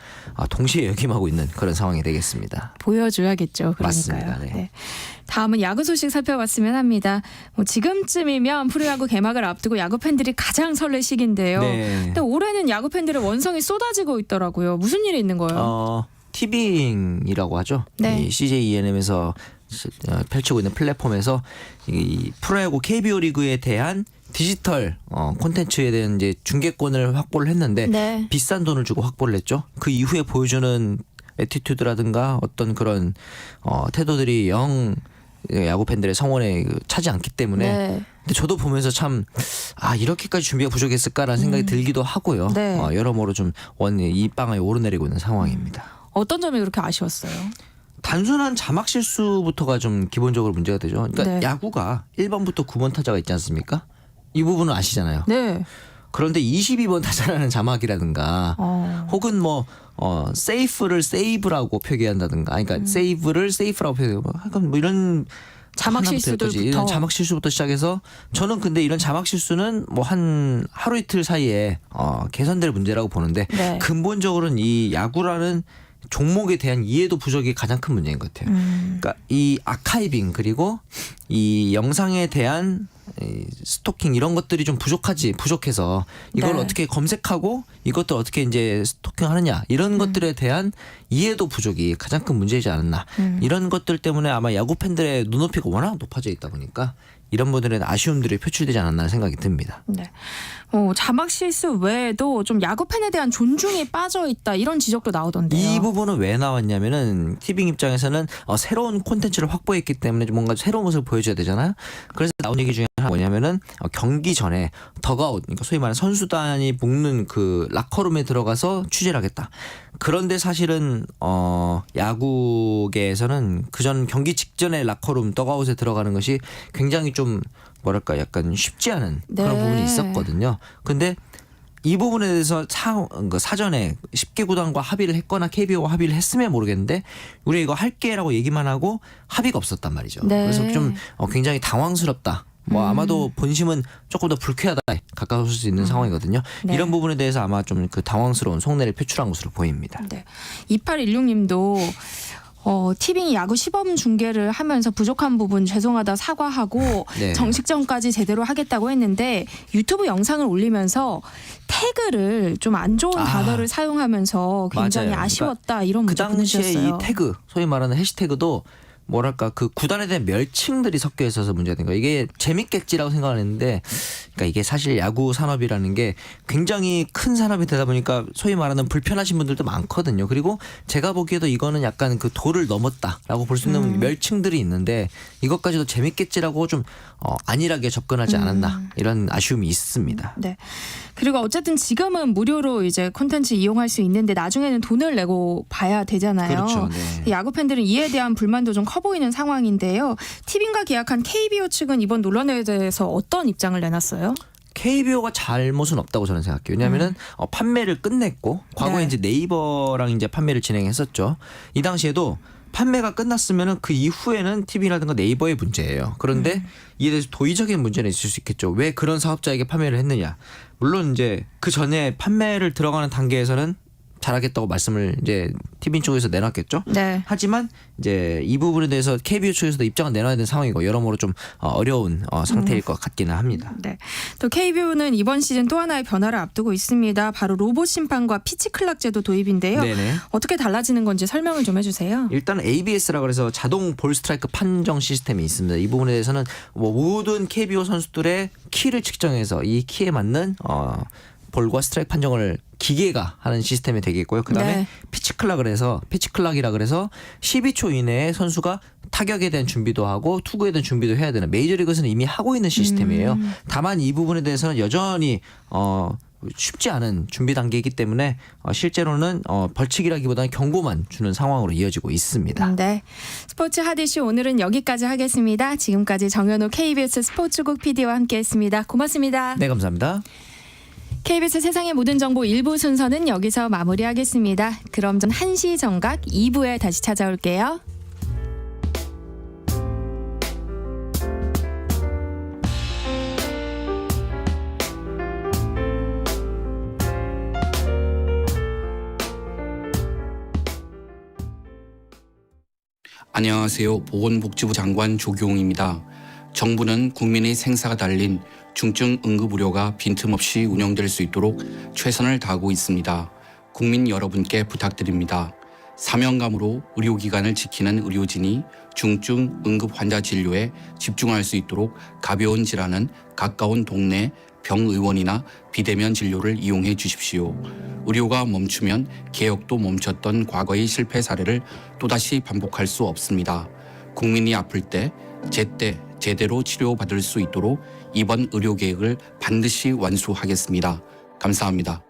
동시에 역임하고 있는 그런 상황이 되겠습니다. 보여줘야겠죠. 그러니까요. 맞습니다. 네. 네. 다음은 야구 소식 살펴봤으면 합니다. 뭐 지금쯤이면 프로야구 개막을 앞두고 야구 팬들이 가장 설레 시기인데요. 네. 근데 올해는 야구 팬들의 원성이 쏟아지고 있더라고요. 무슨 일이 있는 거예요? 티빙이라고 하죠. 네. 이 CJENM에서 펼치고 있는 플랫폼에서 이 프로야구 KBO 리그에 대한 디지털 콘텐츠에 대한 이제 중계권을 확보를 했는데 네. 비싼 돈을 주고 확보를 했죠. 그 이후에 보여주는 애티튜드라든가 어떤 그런 태도들이 영 야구 팬들의 성원에 차지 않기 때문에. 네. 근데 저도 보면서 참 이렇게까지 준비가 부족했을까라는 생각이 들기도 하고요. 네. 여러모로 좀 이 빵을 오르내리고 있는 상황입니다. 어떤 점이 그렇게 아쉬웠어요? 단순한 자막 실수부터가 좀 기본적으로 문제가 되죠. 그러니까 네. 야구가 1번부터 9번 타자가 있지 않습니까? 이 부분은 아시잖아요. 네. 그런데 22번 타자라는 자막이라든가 혹은 세이프를 세이브라고 표기한다든가, 그러니까 세이브를 세이프라고 표기하고, 약간 뭐 이런 자막 하나부터 실수들부터. 여기까지 이런 자막 실수부터 시작해서 저는 근데 이런 자막 실수는 뭐 한 하루 이틀 사이에 개선될 문제라고 보는데 네. 근본적으로는 이 야구라는 종목에 대한 이해도 부족이 가장 큰 문제인 것 같아요. 그러니까 이 아카이빙 그리고 이 영상에 대한 이 스토킹 이런 것들이 좀 부족해서 이걸 네. 어떻게 검색하고 이것도 어떻게 이제 스토킹하느냐 이런 것들에 대한 이해도 부족이 가장 큰 문제이지 않았나. 이런 것들 때문에 아마 야구 팬들의 눈높이가 워낙 높아져 있다 보니까 이런 분들의 아쉬움들이 표출되지 않았나 생각이 듭니다. 네. 자막 실수 외에도 좀 야구 팬에 대한 존중이 빠져 있다 이런 지적도 나오던데요. 이 부분은 왜 나왔냐면은 티빙 입장에서는 새로운 콘텐츠를 확보했기 때문에 뭔가 새로운 모습을 보여줘야 되잖아요. 그래서 나온 얘기 중에 하나 뭐냐면은 경기 전에 덕아웃, 그러니까 소위 말하는 선수단이 묵는 그 라커룸에 들어가서 취재를 하겠다. 그런데 사실은 야구계에서는 그전 경기 직전에 라커룸 덕아웃에 들어가는 것이 굉장히 좀 뭐랄까 약간 쉽지 않은 그런 네. 부분이 있었거든요. 근데 이 부분에 대해서 사전에 10개 구단과 합의를 했거나 KBO와 합의를 했으면 모르겠는데 우리 이거 할게라고 얘기만 하고 합의가 없었단 말이죠. 네. 그래서 좀 굉장히 당황스럽다. 아마도 본심은 조금 더 불쾌하다에 가까울 수 있는 상황이거든요. 네. 이런 부분에 대해서 아마 좀 그 당황스러운 속내를 표출한 것으로 보입니다. 네. 2816님도 티빙이 야구 시범 중계를 하면서 부족한 부분 죄송하다 사과하고 네. 정식전까지 제대로 하겠다고 했는데 유튜브 영상을 올리면서 태그를 좀 안 좋은 단어를 사용하면서 굉장히 맞아요. 아쉬웠다 이런 그 문자 당시에 보내주셨어요. 이 태그, 소위 말하는 해시태그도 뭐랄까 그 구단에 대한 멸칭들이 섞여 있어서 문제가 된 거예요. 이게 재밌겠지라고 생각하는데, 그러니까 이게 사실 야구 산업이라는 게 굉장히 큰 산업이 되다 보니까 소위 말하는 불편하신 분들도 많거든요. 그리고 제가 보기에도 이거는 약간 그 도를 넘었다라고 볼 수 있는 멸칭들이 있는데 이것까지도 재밌겠지라고 좀 안일하게 접근하지 않았나 이런 아쉬움이 있습니다. 네. 그리고 어쨌든 지금은 무료로 이제 콘텐츠 이용할 수 있는데 나중에는 돈을 내고 봐야 되잖아요. 그렇죠. 네. 야구 팬들은 이에 대한 불만도 좀 커 보이는 상황인데요. 티빙과 계약한 KBO 측은 이번 논란에 대해서 어떤 입장을 내놨어요? KBO가 잘못은 없다고 저는 생각해요. 왜냐하면은 판매를 끝냈고 과거에 네. 이제 네이버랑 이제 판매를 진행했었죠. 이 당시에도 판매가 끝났으면은 그 이후에는 TV라든가 네이버의 문제예요. 그런데 이에 대해서 도의적인 문제는 있을 수 있겠죠. 왜 그런 사업자에게 판매를 했느냐? 물론 이제 그 전에 판매를 들어가는 단계에서는 잘하겠다고 말씀을 이제 티빙 쪽에서 내놨겠죠. 네. 하지만 이제 이 부분에 대해서 KBO 측에서도 입장을 내놔야 되는 상황이고 여러모로 좀 어려운 상태일 것 같기는 합니다. 네. 또 KBO는 이번 시즌 또 하나의 변화를 앞두고 있습니다. 바로 로봇 심판과 피치 클락 제도 도입인데요. 네네. 어떻게 달라지는 건지 설명을 좀 해주세요. 일단 ABS라 그래서 자동 볼 스트라이크 판정 시스템이 있습니다. 이 부분에 대해서는 모든 KBO 선수들의 키를 측정해서 이 키에 맞는 볼과 스트라이크 판정을 기계가 하는 시스템이 되겠고요. 그다음에 네. 피치클락이라 그래서 12초 이내에 선수가 타격에 대한 준비도 하고 투구에 대한 준비도 해야 되는 메이저리그에서는 이미 하고 있는 시스템이에요. 다만 이 부분에 대해서는 여전히 쉽지 않은 준비 단계이기 때문에 실제로는 벌칙이라기보다는 경고만 주는 상황으로 이어지고 있습니다. 네. 스포츠 핫이슈 오늘은 여기까지 하겠습니다. 지금까지 정현우 KBS 스포츠국 PD와 함께했습니다. 고맙습니다. 네, 감사합니다. KBS 세상의 모든 정보 1부 순서는 여기서 마무리하겠습니다. 그럼 전 1시 정각 2부에 다시 찾아올게요. 안녕하세요. 보건복지부 장관 조경입니다. 정부는 국민의 생사가 달린 중증 응급의료가 빈틈없이 운영될 수 있도록 최선을 다하고 있습니다. 국민 여러분께 부탁드립니다. 사명감으로 의료기관을 지키는 의료진이 중증 응급 환자 진료에 집중할 수 있도록 가벼운 질환은 가까운 동네 병의원이나 비대면 진료를 이용해 주십시오. 의료가 멈추면 개혁도 멈췄던 과거의 실패 사례를 또다시 반복할 수 없습니다. 국민이 아플 때 제때 제대로 치료받을 수 있도록 이번 의료계획을 반드시 완수하겠습니다. 감사합니다.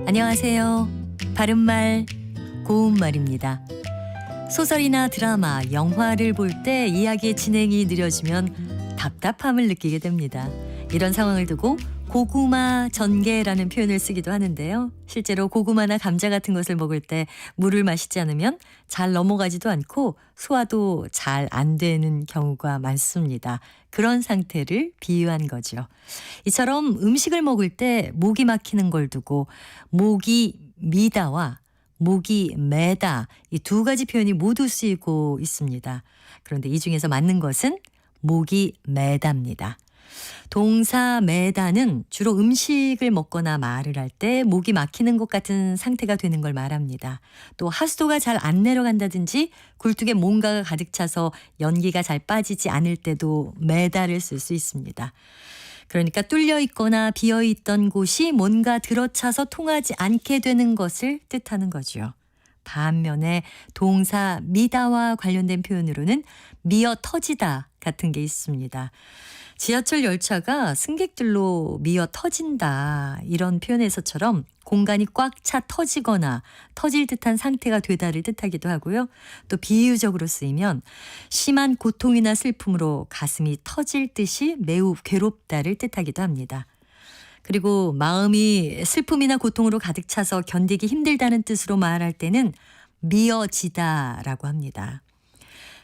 안녕하세요. 바른말, 고운말입니다. 소설이나 드라마, 영화를 볼 때 이야기의 진행이 느려지면 답답함을 느끼게 됩니다. 이런 상황을 두고 고구마 전개라는 표현을 쓰기도 하는데요. 실제로 고구마나 감자 같은 것을 먹을 때 물을 마시지 않으면 잘 넘어가지도 않고 소화도 잘 안 되는 경우가 많습니다. 그런 상태를 비유한 거죠. 이처럼 음식을 먹을 때 목이 막히는 걸 두고 목이 미다와 목이 매다, 이 두 가지 표현이 모두 쓰이고 있습니다. 그런데 이 중에서 맞는 것은 목이 매답니다. 동사 매다는 주로 음식을 먹거나 말을 할 때 목이 막히는 것 같은 상태가 되는 걸 말합니다. 또 하수도가 잘 안 내려간다든지 굴뚝에 뭔가가 가득 차서 연기가 잘 빠지지 않을 때도 매다를 쓸 수 있습니다. 그러니까 뚫려 있거나 비어 있던 곳이 뭔가 들어차서 통하지 않게 되는 것을 뜻하는 거죠. 반면에 동사 미다와 관련된 표현으로는 미어 터지다 같은 게 있습니다. 지하철 열차가 승객들로 미어 터진다, 이런 표현에서처럼 공간이 꽉 차 터지거나 터질 듯한 상태가 되다를 뜻하기도 하고요. 또 비유적으로 쓰이면 심한 고통이나 슬픔으로 가슴이 터질 듯이 매우 괴롭다를 뜻하기도 합니다. 그리고 마음이 슬픔이나 고통으로 가득 차서 견디기 힘들다는 뜻으로 말할 때는 미어지다라고 합니다.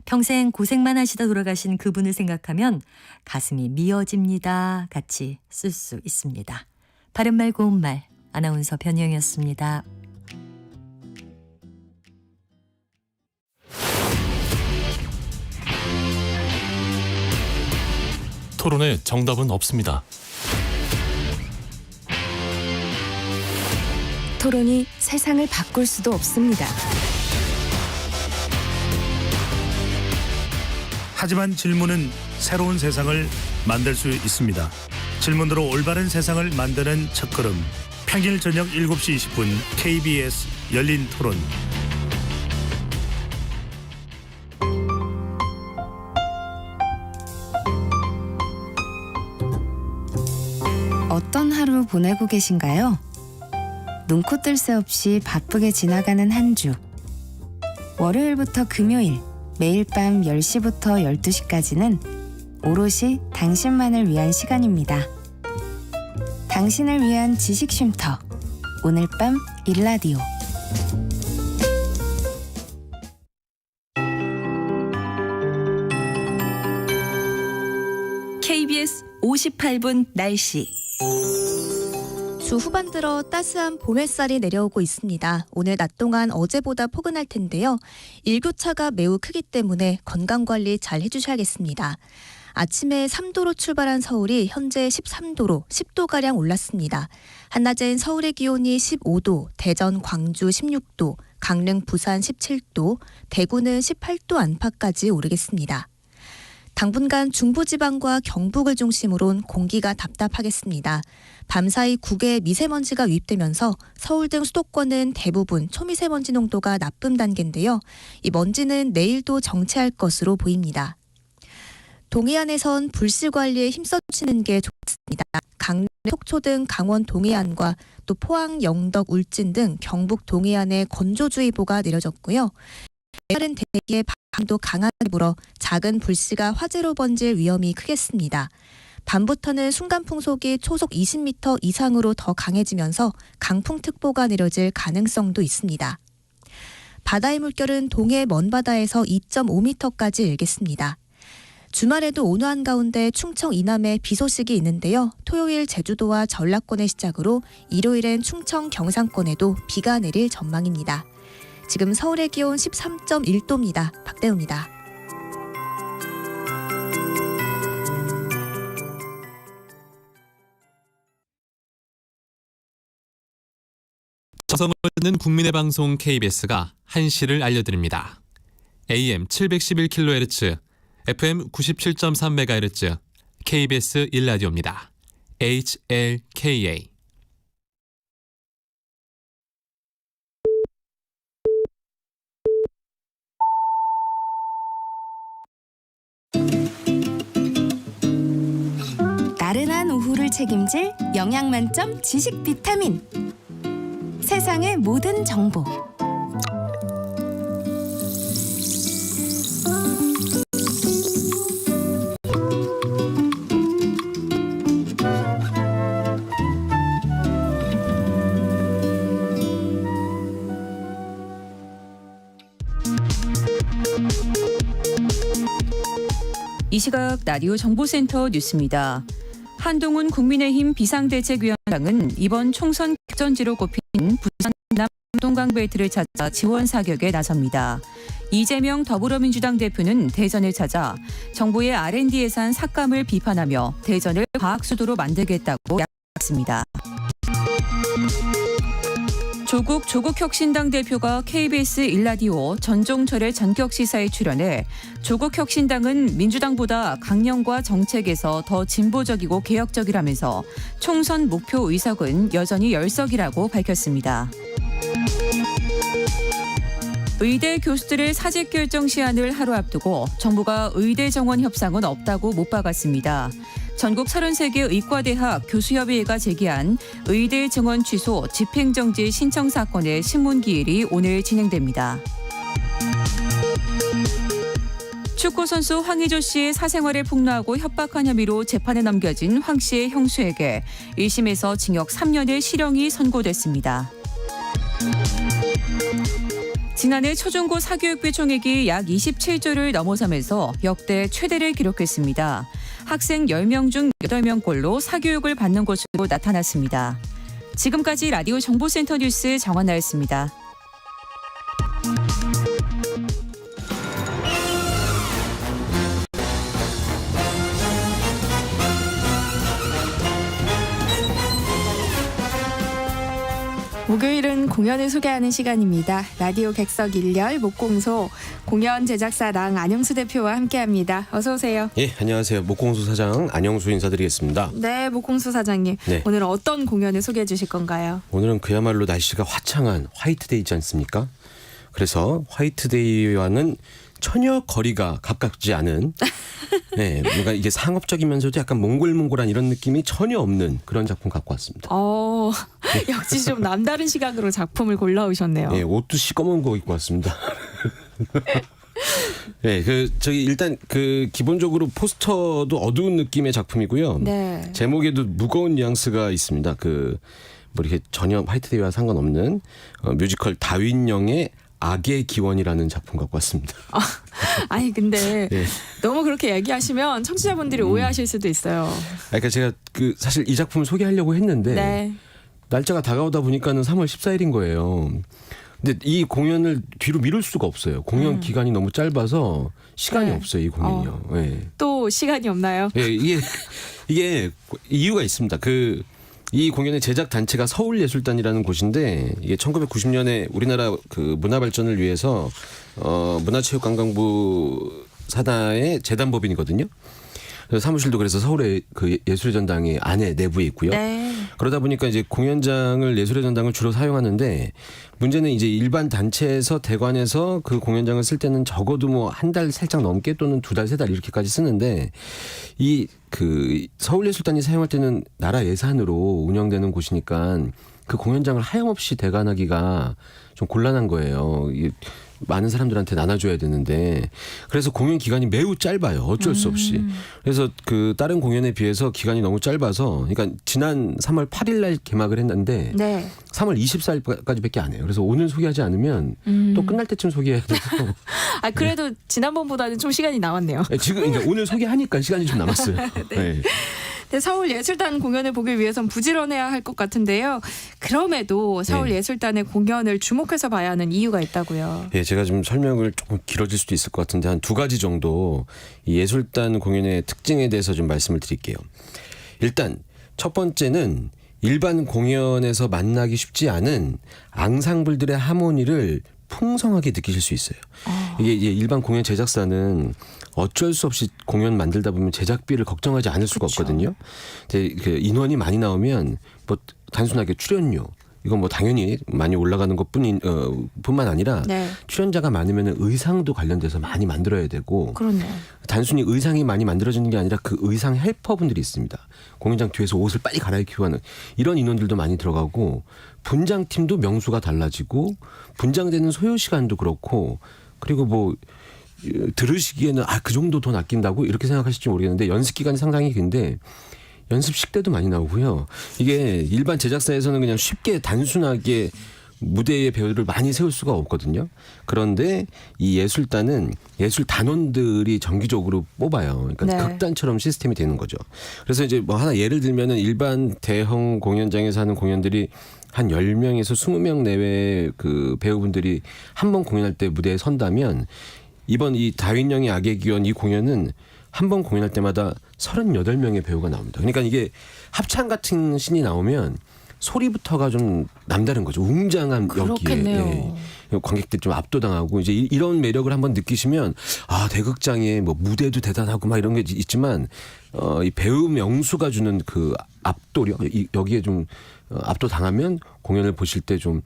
평생 고생만 하시다 돌아가신 그분을 생각하면 가슴이 미어집니다 같이 쓸 수 있습니다. 바른말 고운말, 아나운서 변희영이었습니다. 토론에 정답은 없습니다. 토론이 세상을 바꿀 수도 없습니다. 하지만 질문은 새로운 세상을 만들 수 있습니다. 질문으로 올바른 세상을 만드는 첫걸음. 평일 저녁 7시 20분 KBS 열린 토론. 어떤 하루 보내고 계신가요? 눈코 뜰 새 없이 바쁘게 지나가는 한 주. 월요일부터 금요일, 매일 밤 10시부터 12시까지는 오롯이 당신만을 위한 시간입니다. 당신을 위한 지식 쉼터. 오늘 밤 일라디오. KBS 58분 날씨. 주 후반 들어 따스한 봄 햇살이 내려오고 있습니다. 오늘 낮 동안 어제보다 포근할 텐데요. 일교차가 매우 크기 때문에 건강관리 잘 해주셔야겠습니다. 아침에 3도로 출발한 서울이 현재 13도로 10도가량 올랐습니다. 한낮엔 서울의 기온이 15도, 대전, 광주 16도, 강릉, 부산 17도, 대구는 18도 안팎까지 오르겠습니다. 당분간 중부지방과 경북을 중심으로는 공기가 답답하겠습니다. 밤사이 국외에 미세먼지가 유입되면서 서울 등 수도권은 대부분 초미세먼지 농도가 나쁨 단계인데요. 이 먼지는 내일도 정체할 것으로 보입니다. 동해안에선 불씨 관리에 힘써주시는 게 좋습니다. 강릉, 속초 등 강원 동해안과 또 포항, 영덕, 울진 등 경북 동해안에 건조주의보가 내려졌고요. 내일은 대기에 바람도 강하게 불어 작은 불씨가 화재로 번질 위험이 크겠습니다. 밤부터는 순간풍속이 초속 20m 이상으로 더 강해지면서 강풍특보가 내려질 가능성도 있습니다. 바다의 물결은 동해 먼바다에서 2.5m까지 일겠습니다. 주말에도 온화한 가운데 충청 이남에 비 소식이 있는데요. 토요일 제주도와 전라권을 시작으로 일요일엔 충청 경상권에도 비가 내릴 전망입니다. 지금 서울의 기온 13.1도입니다. 박대우입니다. 정성을 듣는 국민의 방송 KBS가 한시를 알려드립니다. AM 711kHz, FM 97.3MHz, KBS 1라디오입니다. HLKA. 나른한 오후를 책임질 영양 만점 지식 비타민. 세상의 모든 정보. 이 시각 라디오 정보센터 뉴스입니다. 한동훈 국민의힘 비상대책위원장은 이번 총선 격전지로 꼽힌 부산 남동강벨트를 찾아 지원 사격에 나섭니다. 이재명 더불어민주당 대표는 대전을 찾아 정부의 R&D 예산 삭감을 비판하며 대전을 과학수도로 만들겠다고 약속했습니다. 조국 혁신당 대표가 KBS 일라디오 전종철의 전격시사에 출연해 조국 혁신당은 민주당보다 강령과 정책에서 더 진보적이고 개혁적이라면서 총선 목표 의석은 여전히 10석이라고 밝혔습니다. 의대 교수들의 사직 결정 시한을 하루 앞두고 정부가 의대 정원 협상은 없다고 못 박았습니다. 전국 33개 의과대학 교수협의회가 제기한 의대 증원 취소 집행정지 신청 사건의 신문기일이 오늘 진행됩니다. 축구선수 황의조 씨의 사생활을 폭로하고 협박한 혐의로 재판에 넘겨진 황 씨의 형수에게 1심에서 징역 3년의 실형이 선고됐습니다. 지난해 초중고 사교육비 총액이 약 27조를 넘어서면서 역대 최대를 기록했습니다. 학생 10명 중 8명꼴로 사교육을 받는 것으로 나타났습니다. 지금까지 라디오 정보센터 뉴스 정한나였습니다. 목요일은 공연을 소개하는 시간입니다. 라디오 객석 1열 목공소 공연 제작사랑 안영수 대표와 함께합니다. 어서 오세요. 예, 안녕하세요. 목공소 사장 안영수 인사드리겠습니다. 네, 목공소 사장님. 네. 오늘은 어떤 공연을 소개해 주실 건가요? 오늘은 그야말로 날씨가 화창한 화이트데이지 않습니까? 그래서 화이트데이와는 전혀 거리가 가깝지 않은 네, 뭔가 이게 상업적이면서도 약간 몽골몽골한 이런 느낌이 전혀 없는 그런 작품 갖고 왔습니다. 역시 좀 남다른 시각으로 작품을 골라오셨네요. 예, 옷도 시꺼먼 거 입고 왔습니다. 네, 일단 기본적으로 포스터도 어두운 느낌의 작품이고요. 네. 제목에도 무거운 뉘앙스가 있습니다. 이렇게 전혀 화이트데이와 상관없는 뮤지컬 다윈영의 악의 기원이라는 작품 갖고 왔습니다. 아니 근데 네. 너무 그렇게 얘기하시면 청취자분들이 오해하실 수도 있어요. 그러니까 제가 사실 이 작품을 소개하려고 했는데 네. 날짜가 다가오다 보니까는 3월 14일인 거예요. 근데 이 공연을 뒤로 미룰 수가 없어요. 공연 기간이 너무 짧아서 시간이 네. 없어요. 이 공연이요. 네. 또 시간이 없나요? 네, 이게 이유가 있습니다. 이 공연의 제작 단체가 서울예술단이라는 곳인데 이게 1990년에 우리나라 문화 발전을 위해서 문화체육관광부 산하의 재단법인이거든요. 그래서 사무실도 그래서 서울의 예술의 전당의 안에 내부에 있고요. 네. 그러다 보니까 이제 공연장을 예술의 전당을 주로 사용하는데 문제는 이제 일반 단체에서 대관에서 그 공연장을 쓸 때는 적어도 뭐 한 달 살짝 넘게 또는 2달, 3달 이렇게까지 쓰는데 서울예술단이 사용할 때는 나라 예산으로 운영되는 곳이니까 그 공연장을 하염없이 대관하기가 좀 곤란한 거예요. 많은 사람들한테 나눠줘야 되는데 그래서 공연 기간이 매우 짧아요. 어쩔 수 없이. 그래서 다른 공연에 비해서 기간이 너무 짧아서 그러니까 지난 3월 8일 날 개막을 했는데 네. 3월 24일까지밖에 안 해요. 그래서 오늘 소개하지 않으면 또 끝날 때쯤 소개해야 되고. 그래도 지난번보다는 좀 시간이 남았네요. 지금 그러니까 오늘 소개하니까 시간이 좀 남았어요. 네. 네, 서울예술단 공연을 보기 위해선 부지런해야 할 것 같은데요. 그럼에도 서울예술단의 공연을 주목해서 봐야 하는 이유가 있다고요. 예, 제가 좀 설명을 조금 길어질 수도 있을 것 같은데 한 2가지 정도 이 예술단 공연의 특징에 대해서 좀 말씀을 드릴게요. 일단 첫 번째는 일반 공연에서 만나기 쉽지 않은 앙상블들의 하모니를 풍성하게 느끼실 수 있어요. 이게 이제 일반 공연 제작사는 어쩔 수 없이 공연 만들다 보면 제작비를 걱정하지 않을 수가 그쵸. 없거든요. 이제 그 인원이 많이 나오면 뭐 단순하게 출연료 이건 뭐 당연히 많이 올라가는 뿐만 아니라 네. 출연자가 많으면 의상도 관련돼서 많이 만들어야 되고 그렇네요. 단순히 의상이 많이 만들어지는 게 아니라 그 의상 헬퍼분들이 있습니다. 공연장 뒤에서 옷을 빨리 갈아입히고 하는 이런 인원들도 많이 들어가고 분장팀도 명수가 달라지고 분장되는 소요 시간도 그렇고 그리고 뭐 들으시기에는 그 정도 돈 아낀다고 이렇게 생각하실지 모르겠는데 연습 기간이 상당히 긴데 연습식 때도 많이 나오고요. 이게 일반 제작사에서는 그냥 쉽게 단순하게 무대에 배우들을 많이 세울 수가 없거든요. 그런데 이 예술단은 예술 단원들이 정기적으로 뽑아요. 그러니까 네. 극단처럼 시스템이 되는 거죠. 그래서 이제 뭐 하나 예를 들면은 일반 대형 공연장에서 하는 공연들이 한 10명에서 20명 내외의 그 배우분들이 한 번 공연할 때 무대에 선다면 이번 이 다윈영의 악의 기원 이 공연은 한 번 공연할 때마다 38명의 배우가 나옵니다. 그러니까 이게 합창 같은 신이 나오면 소리부터가 좀 남다른 거죠. 웅장한 여기에 그렇겠네요. 관객들이 좀 압도당하고 이제 이런 매력을 한번 느끼시면 대극장에 뭐 무대도 대단하고 막 이런 게 있지만 이 배우 명수가 주는 그 압도력 여기에 좀 압도당하면 공연을 보실 때 좀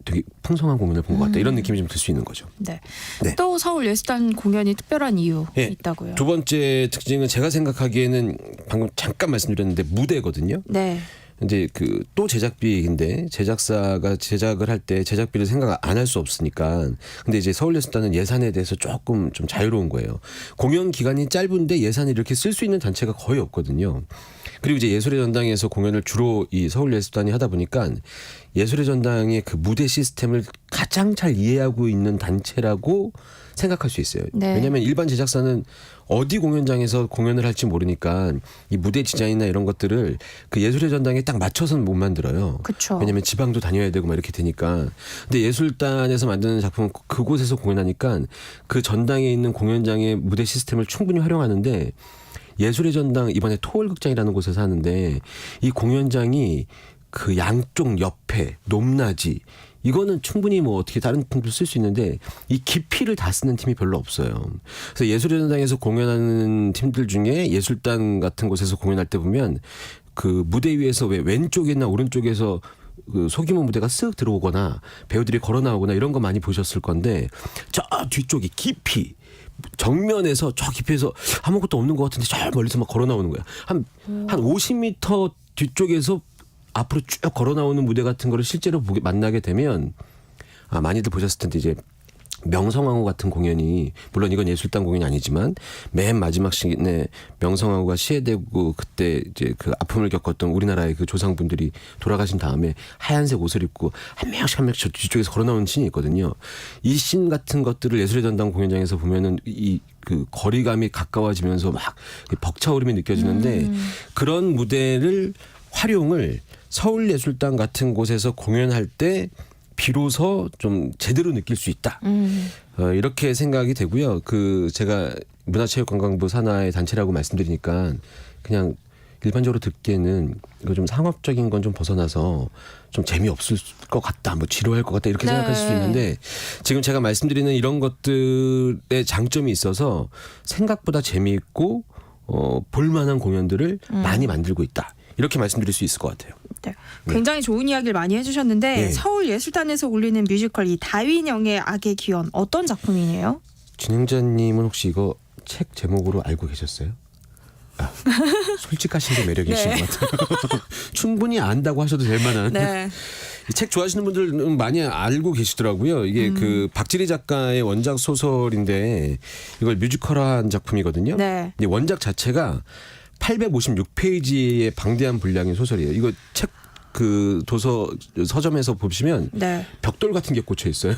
되게 풍성한 공연을 본 것 같다 이런 느낌이 좀 들 수 있는 거죠. 네. 네. 또 서울 예술단 공연이 특별한 이유 예. 있다고요. 두 번째 특징은 제가 생각하기에는 방금 잠깐 말씀드렸는데 무대거든요. 네. 이제 그 또 제작비인데 제작사가 제작을 할 때 제작비를 생각 안 할 수 없으니까 근데 이제 서울예술단은 예산에 대해서 조금 좀 자유로운 거예요. 공연 기간이 짧은데 예산을 이렇게 쓸 수 있는 단체가 거의 없거든요. 그리고 이제 예술의 전당에서 공연을 주로 이 서울예술단이 하다 보니까 예술의 전당의 그 무대 시스템을 가장 잘 이해하고 있는 단체라고 생각할 수 있어요. 네. 왜냐하면 일반 제작사는 어디 공연장에서 공연을 할지 모르니까 이 무대 디자인이나 이런 것들을 그 예술의 전당에 딱 맞춰서는 못 만들어요. 그렇죠. 왜냐하면 지방도 다녀야 되고 막 이렇게 되니까. 근데 예술단에서 만드는 작품은 그곳에서 공연하니까 그 전당에 있는 공연장의 무대 시스템을 충분히 활용하는데 예술의 전당 이번에 토월극장이라는 곳에서 하는데 이 공연장이 그 양쪽 옆에 높낮이 이거는 충분히 뭐 어떻게 다른 팀도 쓸 수 있는데 이 깊이를 다 쓰는 팀이 별로 없어요. 그래서 예술의 전당에서 공연하는 팀들 중에 예술단 같은 곳에서 공연할 때 보면 그 무대 위에서 왜 왼쪽이나 오른쪽에서 그 소규모 무대가 쓱 들어오거나 배우들이 걸어 나오거나 이런 거 많이 보셨을 건데 저 뒤쪽이 깊이 정면에서 저 깊이에서 아무것도 없는 것 같은데 저 멀리서 막 걸어 나오는 거야. 한 50m 뒤쪽에서 앞으로 쭉 걸어 나오는 무대 같은 거를 실제로 만나게 되면 많이들 보셨을 텐데 이제 명성황후 같은 공연이 물론 이건 예술단 공연이 아니지만 맨 마지막 시기에 명성황후가 시해되고 그때 이제 그 아픔을 겪었던 우리나라의 그 조상분들이 돌아가신 다음에 하얀색 옷을 입고 한 명씩 한 명씩 뒤쪽에서 걸어 나오는 씬이 있거든요. 이 씬 같은 것들을 예술의 전당 공연장에서 보면은 이 그 거리감이 가까워지면서 막 벅차오름이 느껴지는데 그런 무대를 활용을 서울예술단 같은 곳에서 공연할 때 비로소 좀 제대로 느낄 수 있다. 이렇게 생각이 되고요. 그 제가 문화체육관광부 산하의 단체라고 말씀드리니까 그냥 일반적으로 듣기에는 이거 좀 상업적인 건 좀 벗어나서 좀 재미없을 것 같다. 뭐 지루할 것 같다. 이렇게 생각하실 수 있는데 지금 제가 말씀드리는 이런 것들의 장점이 있어서 생각보다 재미있고 볼만한 공연들을 많이 만들고 있다. 이렇게 말씀드릴 수 있을 것 같아요. 네. 굉장히 좋은 이야기를 많이 해주셨는데 네. 서울예술단에서 올리는 뮤지컬 이 다윈영의 악의 기원 어떤 작품이네요? 진행자님은 혹시 이거 책 제목으로 알고 계셨어요? 솔직하신 게 매력이신 네. 것 같아요. 충분히 안다고 하셔도 될 만한. 네. 이 책 좋아하시는 분들은 많이 알고 계시더라고요. 이게 그 박지리 작가의 원작 소설인데 이걸 뮤지컬화한 작품이거든요. 네. 근데 원작 자체가 856페이지의 방대한 분량의 소설이에요. 이거 책 그 서점에서 보시면 네. 벽돌 같은 게 꽂혀 있어요.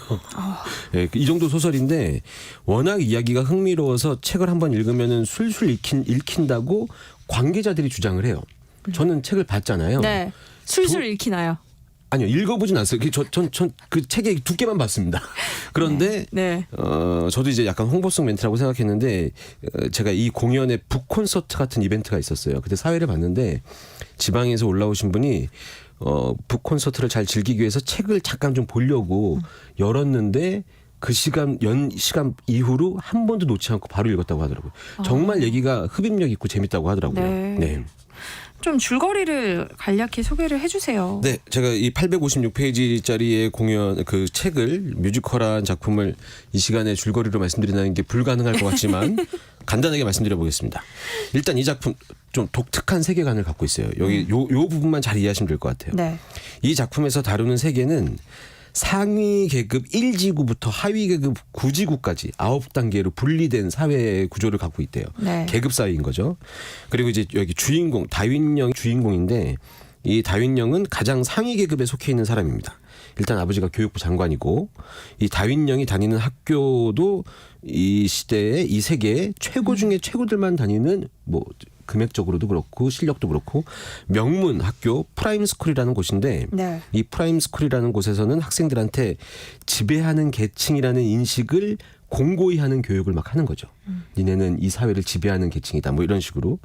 네, 이 정도 소설인데 워낙 이야기가 흥미로워서 책을 한번 읽으면은 술술 읽힌다고 관계자들이 주장을 해요. 저는 책을 봤잖아요. 네. 술술 읽히나요? 아니요, 읽어보진 않았어요. 전 그 책의 두께만 봤습니다. 그런데 네. 저도 이제 약간 홍보성 멘트라고 생각했는데 제가 이 공연에 북 콘서트 같은 이벤트가 있었어요. 그때 사회를 봤는데 지방에서 올라오신 분이 북 콘서트를 잘 즐기기 위해서 책을 잠깐 좀 보려고 열었는데 그 시간 이후로 한 번도 놓지 않고 바로 읽었다고 하더라고요. 정말 얘기가 흡입력 있고 재밌다고 하더라고요. 네. 좀 줄거리를 간략히 소개를 해주세요. 네, 제가 이 856페이지짜리의 공연 그 책을 뮤지컬한 작품을 이 시간에 줄거리로 말씀드리는 게 불가능할 것 같지만 간단하게 말씀드려 보겠습니다. 일단 이 작품 좀 독특한 세계관을 갖고 있어요. 여기 요 부분만 잘 이해하시면 될 것 같아요. 네. 이 작품에서 다루는 세계는 상위 계급 1지구부터 하위 계급 9지구까지 9단계로 분리된 사회 구조를 갖고 있대요. 네. 계급 사회인 거죠. 그리고 이제 여기 주인공 다윈령 주인공인데 이 다윈령은 가장 상위 계급에 속해 있는 사람입니다. 일단 아버지가 교육부 장관이고 이 다윈령이 다니는 학교도 이 시대에 이 세계에 최고 중에 최고들만 다니는 뭐 금액적으로도 그렇고 실력도 그렇고 명문 학교 프라임스쿨이라는 곳인데 네. 이 프라임스쿨이라는 곳에서는 학생들한테 지배하는 계층이라는 인식을 공고히 하는 교육을 막 하는 거죠. 니네는 이 사회를 지배하는 계층이다 뭐 이런 식으로.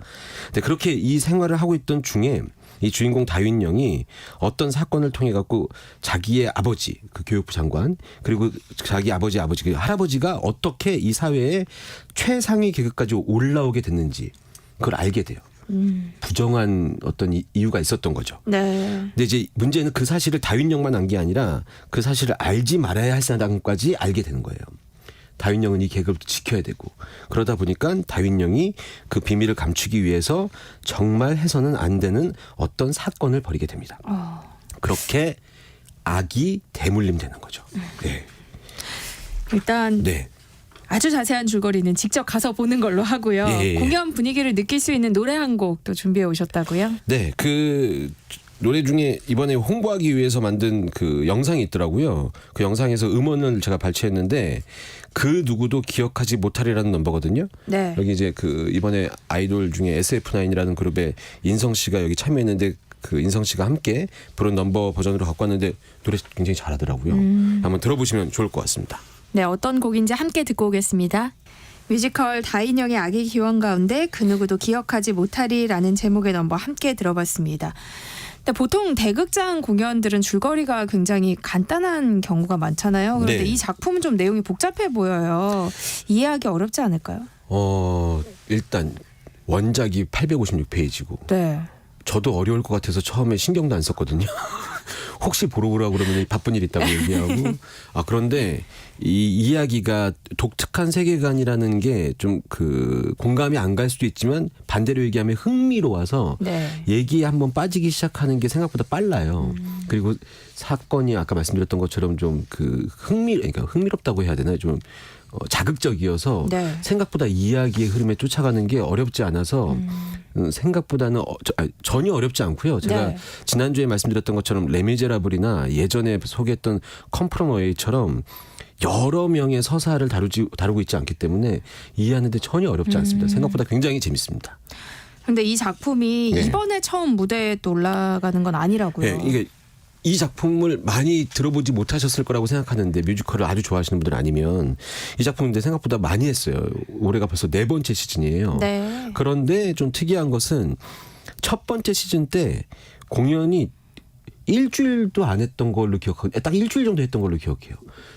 근데 그렇게 이 생활을 하고 있던 중에 이 주인공 다윈령이 어떤 사건을 통해 갖고 자기의 아버지 그 교육부 장관 그리고 자기 아버지 그 할아버지가 어떻게 이 사회의 최상위 계급까지 올라오게 됐는지 그걸 알게 돼요. 부정한 어떤 이유가 있었던 거죠. 네. 근데 이제 문제는 그 사실을 다윈령만 안 게 아니라 그 사실을 알지 말아야 할 사람까지 알게 되는 거예요. 다윈령은 이 계급을 지켜야 되고 그러다 보니까 다윈령이 그 비밀을 감추기 위해서 정말 해서는 안 되는 어떤 사건을 벌이게 됩니다. 그렇게 악이 대물림되는 거죠. 네. 일단 네. 아주 자세한 줄거리는 직접 가서 보는 걸로 하고요. 예. 공연 분위기를 느낄 수 있는 노래 한 곡 또 준비해 오셨다고요? 네, 그 노래 중에 이번에 홍보하기 위해서 만든 그 영상이 있더라고요. 그 영상에서 음원을 제가 발췌했는데 그 누구도 기억하지 못하리라는 넘버거든요. 네. 여기 이제 그 이번에 아이돌 중에 SF9이라는 그룹의 인성 씨가 여기 참여했는데 그 인성 씨가 함께 부른 넘버 버전으로 갖고 왔는데 노래 굉장히 잘하더라고요. 한번 들어보시면 좋을 것 같습니다. 네, 어떤 곡인지 함께 듣고 오겠습니다. 뮤지컬 다인형의 악의 기원 가운데 그 누구도 기억하지 못하리라는 제목의 넘버 함께 들어봤습니다. 근데 보통 대극장 공연들은 줄거리가 굉장히 간단한 경우가 많잖아요. 그런데 네. 이 작품은 좀 내용이 복잡해 보여요. 이해하기 어렵지 않을까요? 일단 원작이 856페이지고 네. 저도 어려울 것 같아서 처음에 신경도 안 썼거든요. 혹시 보러 오라고 그러면 바쁜 일 있다고 얘기하고 그런데 이 이야기가 독특한 세계관이라는 게 좀 그 공감이 안 갈 수도 있지만 반대로 얘기하면 흥미로워서 네. 얘기에 한번 빠지기 시작하는 게 생각보다 빨라요. 그리고 사건이 아까 말씀드렸던 것처럼 좀 그 그러니까 흥미롭다고 해야 되나요? 좀 자극적이어서 네. 생각보다 이야기의 흐름에 쫓아가는 게 어렵지 않아서 생각보다는 전혀 어렵지 않고요. 제가 네. 지난주에 말씀드렸던 것처럼 레미제라블이나 예전에 소개했던 컴프롬어웨이처럼 여러 명의 서사를 다루고 있지 않기 때문에 이해하는데 전혀 어렵지 않습니다. 생각보다 굉장히 재밌습니다. 근데 이 작품이 네. 이번에 처음 무대에 또 올라가는 건 아니라고요. 네, 이게 이 작품을 많이 들어보지 못하셨을 거라고 생각하는데 뮤지컬을 아주 좋아하시는 분들 아니면 이 작품인데 생각보다 많이 했어요. 올해가 벌써 4번째 시즌이에요. 네. 그런데 좀 특이한 것은 첫 번째 시즌 때 공연이 일주일도 안 했던 걸로 기억하고 딱 일주일 정도 했던 걸로 기억해요.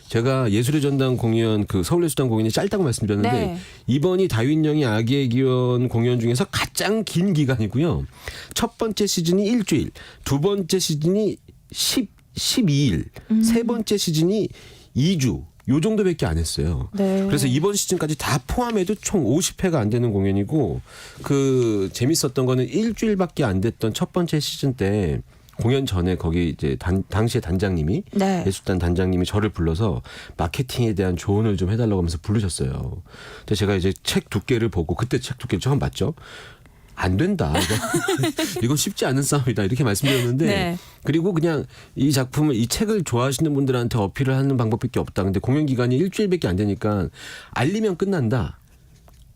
제가 예술의 전당 공연 그 서울예술단 공연이 짧다고 말씀드렸는데 네. 이번이 다윈령이 악의 기원 공연 중에서 가장 긴 기간이고요. 첫 번째 시즌이 일주일, 두 번째 시즌이 12일, 세 번째 시즌이 2주 요 정도밖에 안 했어요. 네. 그래서 이번 시즌까지 다 포함해도 총 50회가 안 되는 공연이고 그 재밌었던 거는 일주일밖에 안 됐던 첫 번째 시즌 때 공연 전에 거기 이제 당시에 단장님이 네. 예술단 단장님이 저를 불러서 마케팅에 대한 조언을 좀 해달라고 하면서 부르셨어요. 근데 제가 이제 책 두께를 보고 그때 책 두께를 처음 봤죠. 안 된다. 이건 쉽지 않은 싸움이다. 이렇게 말씀드렸는데 네. 그리고 그냥 이 작품을 이 책을 좋아하시는 분들한테 어필을 하는 방법밖에 없다. 근데 공연 기간이 일주일밖에 안 되니까 알리면 끝난다.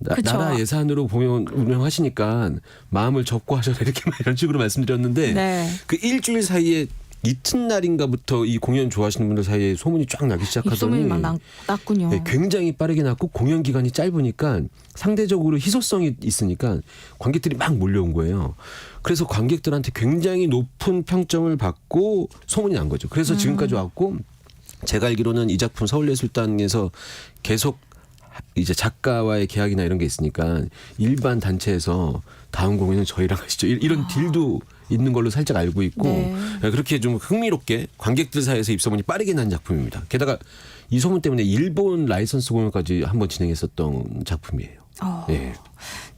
그쵸. 나라 예산으로 공연 운영하시니까 마음을 접고 하셔라 이렇게 이런 식으로 말씀드렸는데 네. 그 일주일 사이에 이튿날인가부터 이 공연 좋아하시는 분들 사이에 소문이 쫙 나기 시작하더니 입소문이 막 났군요. 네, 굉장히 빠르게 났고 공연 기간이 짧으니까 상대적으로 희소성이 있으니까 관객들이 막 몰려온 거예요. 그래서 관객들한테 굉장히 높은 평점을 받고 소문이 난 거죠. 그래서 지금까지 왔고 제가 알기로는 이 작품 서울예술단에서 계속 이제 작가와의 계약이나 이런 게 있으니까 일반 단체에서 다음 공연은 저희랑 하시죠. 이런 딜도 있는 걸로 살짝 알고 있고 네. 그렇게 좀 흥미롭게 관객들 사이에서 입소문이 빠르게 난 작품입니다. 게다가 이 소문 때문에 일본 라이선스 공연까지 한번 진행했었던 작품이에요. 네.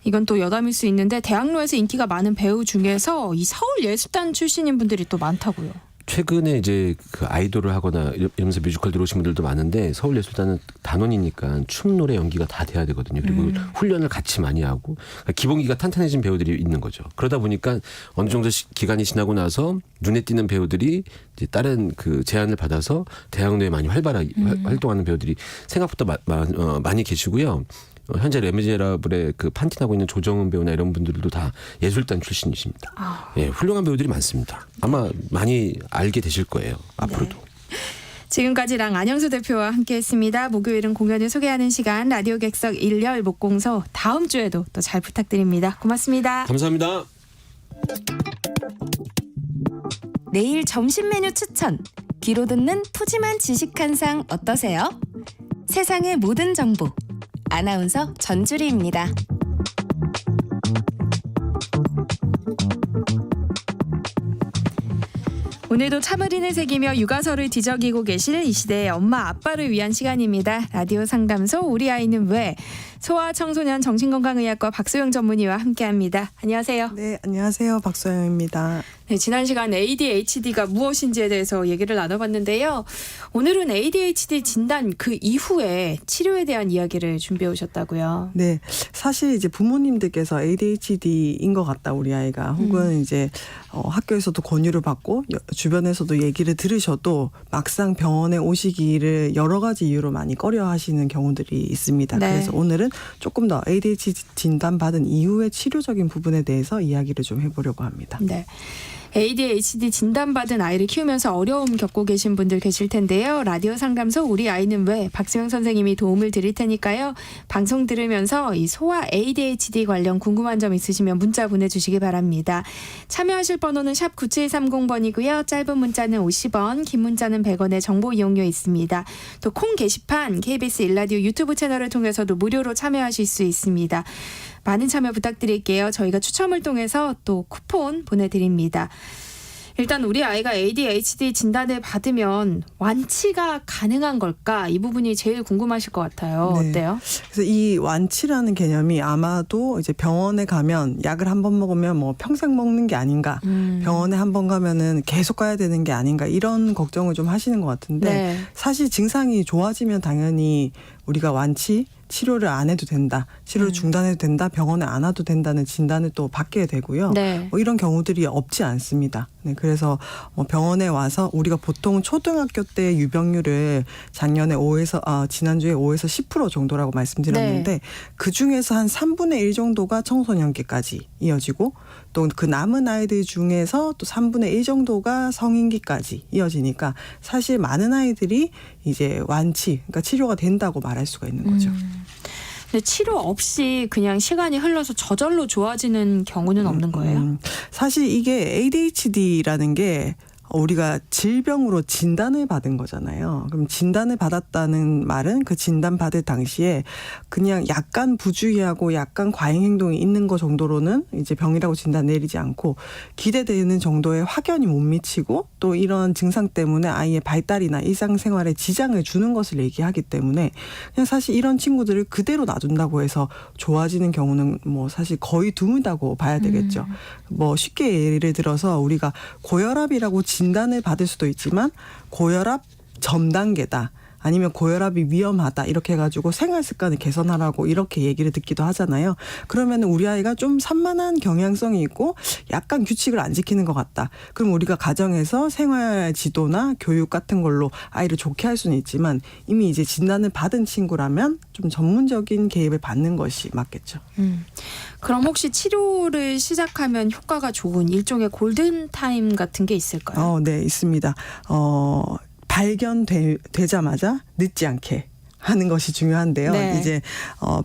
이건 또 여담일 수 있는데 대학로에서 인기가 많은 배우 중에서 이 서울예술단 출신인 분들이 또 많다고요. 최근에 이제 그 아이돌을 하거나 이러면서 뮤지컬 들어오신 분들도 많은데 서울예술단은 단원이니까 춤, 노래, 연기가 다 돼야 되거든요. 그리고 훈련을 같이 많이 하고 그러니까 기본기가 탄탄해진 배우들이 있는 거죠. 그러다 보니까 어느 정도 기간이 지나고 나서 눈에 띄는 배우들이 이제 다른 그 제안을 받아서 대학로에 많이 활발하게 활동하는 배우들이 생각보다 많이 계시고요. 현재 레미제라블의 그 판틴하고 있는 조정은 배우나 이런 분들도 다 예술단 출신이십니다. 예, 훌륭한 배우들이 많습니다. 아마 많이 알게 되실 거예요. 앞으로도. 네. 지금까지 랑 안영수 대표와 함께했습니다. 목요일은 공연을 소개하는 시간 라디오 객석 일열 목공소 다음 주에도 또 잘 부탁드립니다. 고맙습니다. 감사합니다. 내일 점심 메뉴 추천. 귀로 듣는 푸짐한 지식 한 상 어떠세요? 세상의 모든 정보. 아나운서 전주리입니다. 오늘도 참으리는 새기며 육아서를 뒤적이고 계실 이 시대의 엄마 아빠를 위한 시간입니다. 라디오 상담소 우리 아이는 왜 소아청소년 정신건강의학과 박소영 전문의와 함께합니다. 안녕하세요. 네, 안녕하세요. 박소영입니다. 네, 지난 시간 ADHD가 무엇인지에 대해서 얘기를 나눠봤는데요. 오늘은 ADHD 진단 그 이후에 치료에 대한 이야기를 준비해 오셨다고요. 네, 사실 이제 부모님들께서 ADHD인 것 같다 우리 아이가 혹은 이제 학교에서도 권유를 받고 주변에서도 얘기를 들으셔도 막상 병원에 오시기를 여러 가지 이유로 많이 꺼려하시는 경우들이 있습니다. 네. 그래서 오늘은 조금 더 ADHD 진단 받은 이후의 치료적인 부분에 대해서 이야기를 좀 해보려고 합니다. 네. ADHD 진단받은 아이를 키우면서 어려움 겪고 계신 분들 계실 텐데요. 라디오 상담소 우리 아이는 왜 박수영 선생님이 도움을 드릴 테니까요. 방송 들으면서 이 소아 ADHD 관련 궁금한 점 있으시면 문자 보내주시기 바랍니다. 참여하실 번호는 샵 9730번이고요. 짧은 문자는 50원, 긴 문자는 100원의 정보 이용료 있습니다. 또 콩 게시판 KBS 일라디오 유튜브 채널을 통해서도 무료로 참여하실 수 있습니다. 많은 참여 부탁드릴게요. 저희가 추첨을 통해서 또 쿠폰 보내드립니다. 일단 우리 아이가 ADHD 진단을 받으면 완치가 가능한 걸까? 이 부분이 제일 궁금하실 것 같아요. 네. 어때요? 그래서 이 완치라는 개념이 아마도 이제 병원에 가면 약을 한 번 먹으면 뭐 평생 먹는 게 아닌가, 병원에 한 번 가면은 계속 가야 되는 게 아닌가 이런 걱정을 좀 하시는 것 같은데 네. 사실 증상이 좋아지면 당연히 우리가 완치 치료를 안 해도 된다. 치료를 중단해도 된다. 병원에 안 와도 된다는 진단을 또 받게 되고요. 네. 뭐 이런 경우들이 없지 않습니다. 네, 그래서 병원에 와서 우리가 보통 초등학교 때 유병률을 작년에 지난주에 5에서 10% 정도라고 말씀드렸는데 네. 그중에서 한 3분의 1 정도가 청소년기까지 이어지고 또 그 남은 아이들 중에서 또 3분의 1 정도가 성인기까지 이어지니까 사실 많은 아이들이 이제 완치, 그러니까 치료가 된다고 말할 수가 있는 거죠. 근데 치료 없이 그냥 시간이 흘러서 저절로 좋아지는 경우는 없는 거예요? 사실 이게 ADHD라는 게 우리가 질병으로 진단을 받은 거잖아요. 그럼 진단을 받았다는 말은 그 진단 받을 당시에 그냥 약간 부주의하고 약간 과잉 행동이 있는 거 정도로는 이제 병이라고 진단 내리지 않고 기대되는 정도의 확연히 못 미치고 또 이런 증상 때문에 아이의 발달이나 일상생활에 지장을 주는 것을 얘기하기 때문에 그냥 사실 이런 친구들을 그대로 놔둔다고 해서 좋아지는 경우는 뭐 사실 거의 드물다고 봐야 되겠죠. 뭐 쉽게 예를 들어서 우리가 고혈압이라고 진단을 받을 수도 있지만 고혈압 전 단계다. 아니면 고혈압이 위험하다 이렇게 해가지고 생활 습관을 개선하라고 이렇게 얘기를 듣기도 하잖아요. 그러면 우리 아이가 좀 산만한 경향성이 있고 약간 규칙을 안 지키는 것 같다. 그럼 우리가 가정에서 생활 지도나 교육 같은 걸로 아이를 좋게 할 수는 있지만 이미 이제 진단을 받은 친구라면 좀 전문적인 개입을 받는 것이 맞겠죠. 그럼 혹시 치료를 시작하면 효과가 좋은 일종의 골든타임 같은 게 있을까요? 네, 있습니다. 발견되자마자 늦지 않게 하는 것이 중요한데요. 네. 이제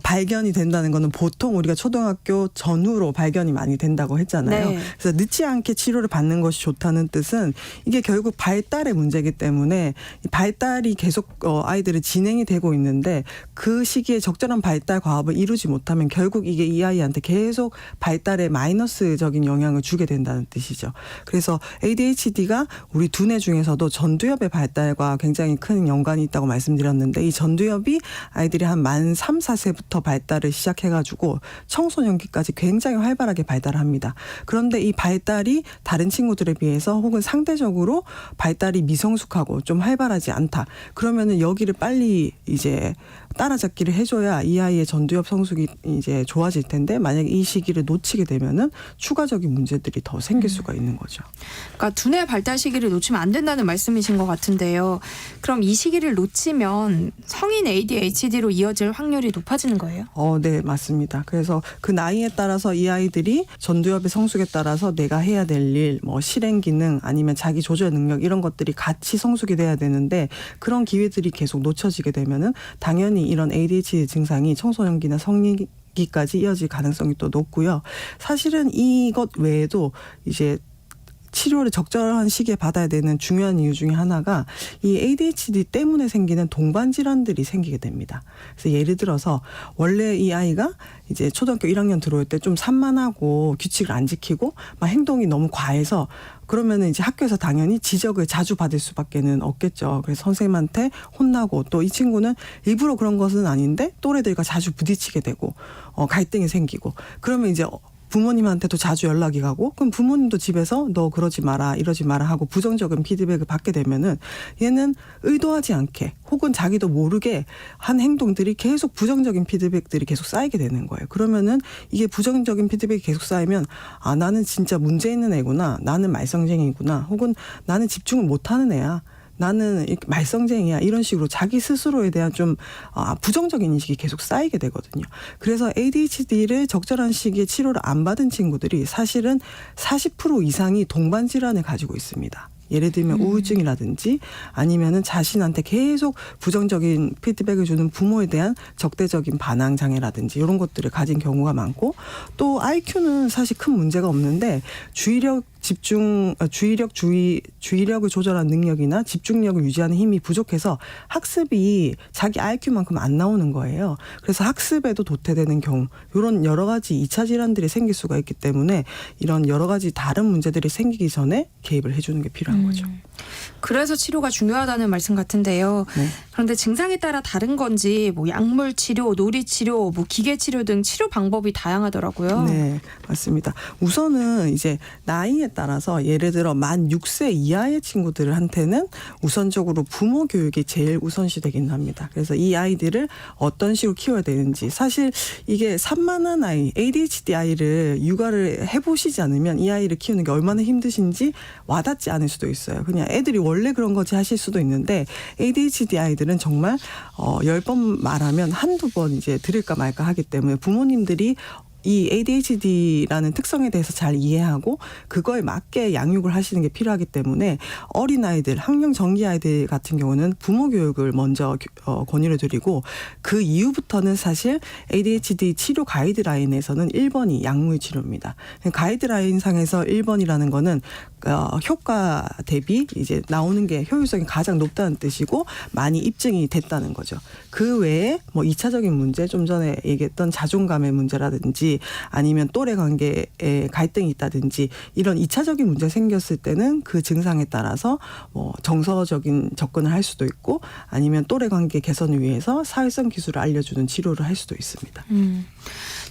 발견이 된다는 거는 보통 우리가 초등학교 전후로 발견이 많이 된다고 했잖아요. 네. 그래서 늦지 않게 치료를 받는 것이 좋다는 뜻은 이게 결국 발달의 문제이기 때문에 발달이 계속 아이들은 진행이 되고 있는데 그 시기에 적절한 발달 과업을 이루지 못하면 결국 이게 이 아이한테 계속 발달에 마이너스적인 영향을 주게 된다는 뜻이죠. 그래서 ADHD가 우리 두뇌 중에서도 전두엽의 발달과 굉장히 큰 연관이 있다고 말씀드렸는데 이 전두엽이 아이들이 한 만 3, 4세부터 발달을 시작해가지고 청소년기까지 굉장히 활발하게 발달합니다. 그런데 이 발달이 다른 친구들에 비해서 혹은 상대적으로 발달이 미성숙하고 좀 활발하지 않다. 그러면은 여기를 빨리 이제 따라잡기를 해줘야 이 아이의 전두엽 성숙이 이제 좋아질 텐데 만약에 이 시기를 놓치게 되면은 추가적인 문제들이 더 생길 수가 있는 거죠. 그러니까 두뇌 발달 시기를 놓치면 안 된다는 말씀이신 것 같은데요. 그럼 이 시기를 놓치면 성인 ADHD로 이어질 확률이 높아지는 거예요? 네, 맞습니다. 그래서 그 나이에 따라서 이 아이들이 전두엽의 성숙에 따라서 내가 해야 될 일, 뭐 실행 기능 아니면 자기 조절 능력 이런 것들이 같이 성숙이 돼야 되는데 그런 기회들이 계속 놓쳐지게 되면은 당연히 이런 ADHD 증상이 청소년기나 성인기까지 이어질 가능성이 또 높고요. 사실은 이것 외에도 이제 치료를 적절한 시기에 받아야 되는 중요한 이유 중에 하나가 이 ADHD 때문에 생기는 동반 질환들이 생기게 됩니다. 그래서 예를 들어서 원래 이 아이가 이제 초등학교 1학년 들어올 때 좀 산만하고 규칙을 안 지키고 막 행동이 너무 과해서 그러면은 이제 학교에서 당연히 지적을 자주 받을 수밖에는 없겠죠. 그래서 선생님한테 혼나고 또 이 친구는 일부러 그런 것은 아닌데 또래들과 자주 부딪히게 되고 갈등이 생기고 그러면 이제 부모님한테도 자주 연락이 가고 그럼 부모님도 집에서 너 그러지 마라 이러지 마라 하고 부정적인 피드백을 받게 되면은 얘는 의도하지 않게 혹은 자기도 모르게 한 행동들이 계속 부정적인 피드백들이 계속 쌓이게 되는 거예요. 그러면은 이게 부정적인 피드백이 계속 쌓이면 아 나는 진짜 문제 있는 애구나. 나는 말썽쟁이구나. 혹은 나는 집중을 못하는 애야. 나는 말썽쟁이야 이런 식으로 자기 스스로에 대한 좀 부정적인 인식이 계속 쌓이게 되거든요. 그래서 ADHD를 적절한 시기에 치료를 안 받은 친구들이 사실은 40% 이상이 동반 질환을 가지고 있습니다. 예를 들면 우울증이라든지 아니면은 자신한테 계속 부정적인 피드백을 주는 부모에 대한 적대적인 반항 장애라든지 이런 것들을 가진 경우가 많고 또 IQ는 사실 큰 문제가 없는데 주의력을 조절하는 능력이나 집중력을 유지하는 힘이 부족해서 학습이 자기 IQ만큼 안 나오는 거예요. 그래서 학습에도 도태되는 경우 이런 여러 가지 2차 질환들이 생길 수가 있기 때문에 이런 여러 가지 다른 문제들이 생기기 전에 개입을 해주는 게 필요한 거죠. 그래서 치료가 중요하다는 말씀 같은데요. 네. 그런데 증상에 따라 다른 건지 뭐 약물 치료, 놀이 치료, 뭐 기계 치료 등 치료 방법이 다양하더라고요. 네, 맞습니다. 우선은 이제 나이에 따라서 예를 들어 만 6세 이하의 친구들한테는 우선적으로 부모 교육이 제일 우선시 되긴 합니다. 그래서 이 아이들을 어떤 식으로 키워야 되는지 사실 이게 산만한 아이, ADHD 아이를 육아를 해보시지 않으면 이 아이를 키우는 게 얼마나 힘드신지 와닿지 않을 수도 있어요. 그냥 애들이 원래 그런 거지 하실 수도 있는데 ADHD 아이들은 정말 10번 말하면 한두 번 이제 들을까 말까 하기 때문에 부모님들이 이 ADHD라는 특성에 대해서 잘 이해하고 그거에 맞게 양육을 하시는 게 필요하기 때문에 어린아이들, 학령 전기 아이들 같은 경우는 부모 교육을 먼저 권유를 드리고 그 이후부터는 사실 ADHD 치료 가이드라인에서는 1번이 약물 치료입니다. 가이드라인상에서 1번이라는 거는 효과 대비 이제 나오는 게 효율성이 가장 높다는 뜻이고 많이 입증이 됐다는 거죠. 그 외에 뭐 2차적인 문제, 좀 전에 얘기했던 자존감의 문제라든지 아니면 또래 관계에 갈등이 있다든지 이런 2차적인 문제 생겼을 때는 그 증상에 따라서 뭐 정서적인 접근을 할 수도 있고 아니면 또래 관계 개선을 위해서 사회성 기술을 알려주는 치료를 할 수도 있습니다.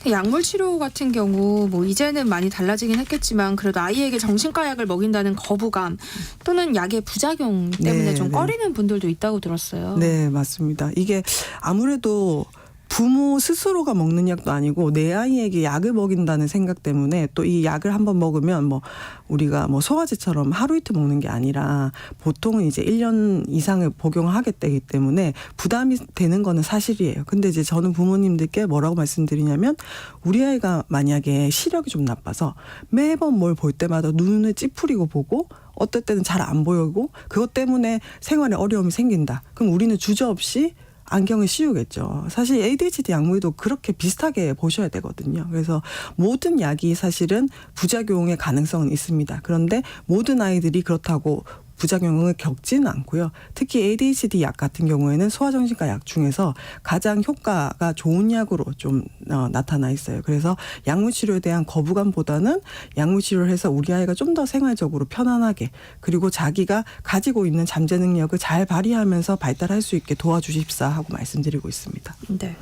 약물 치료 같은 경우 뭐 이제는 많이 달라지긴 했겠지만 그래도 아이에게 정신과 약을 먹인다는 거부감 또는 약의 부작용 때문에 좀 꺼리는 분들도 있다고 들었어요. 네, 맞습니다. 이게 아무래도 부모 스스로가 먹는 약도 아니고 내 아이에게 약을 먹인다는 생각 때문에 또 이 약을 한번 먹으면 뭐 우리가 뭐 소화제처럼 하루 이틀 먹는 게 아니라 보통은 이제 1년 이상을 복용하게 되기 때문에 부담이 되는 거는 사실이에요. 근데 이제 저는 부모님들께 뭐라고 말씀드리냐면 우리 아이가 만약에 시력이 좀 나빠서 매번 뭘 볼 때마다 눈을 찌푸리고 보고 어떨 때는 잘 안 보이고 그것 때문에 생활에 어려움이 생긴다. 그럼 우리는 주저없이 안경을 씌우겠죠. 사실 ADHD 약물도 그렇게 비슷하게 보셔야 되거든요. 그래서 모든 약이 사실은 부작용의 가능성은 있습니다. 그런데 모든 아이들이 그렇다고 부작용을 겪지는 않고요. 특히 ADHD 약 같은 경우에는 소아정신과 약 중에서 가장 효과가 좋은 약으로 좀 나타나 있어요. 그래서 약물 치료에 대한 거부감보다는 약물 치료를 해서 우리 아이가 좀 더 생활적으로 편안하게 그리고 자기가 가지고 있는 잠재 능력을 잘 발휘하면서 발달할 수 있게 도와주십사 하고 말씀드리고 있습니다. 네.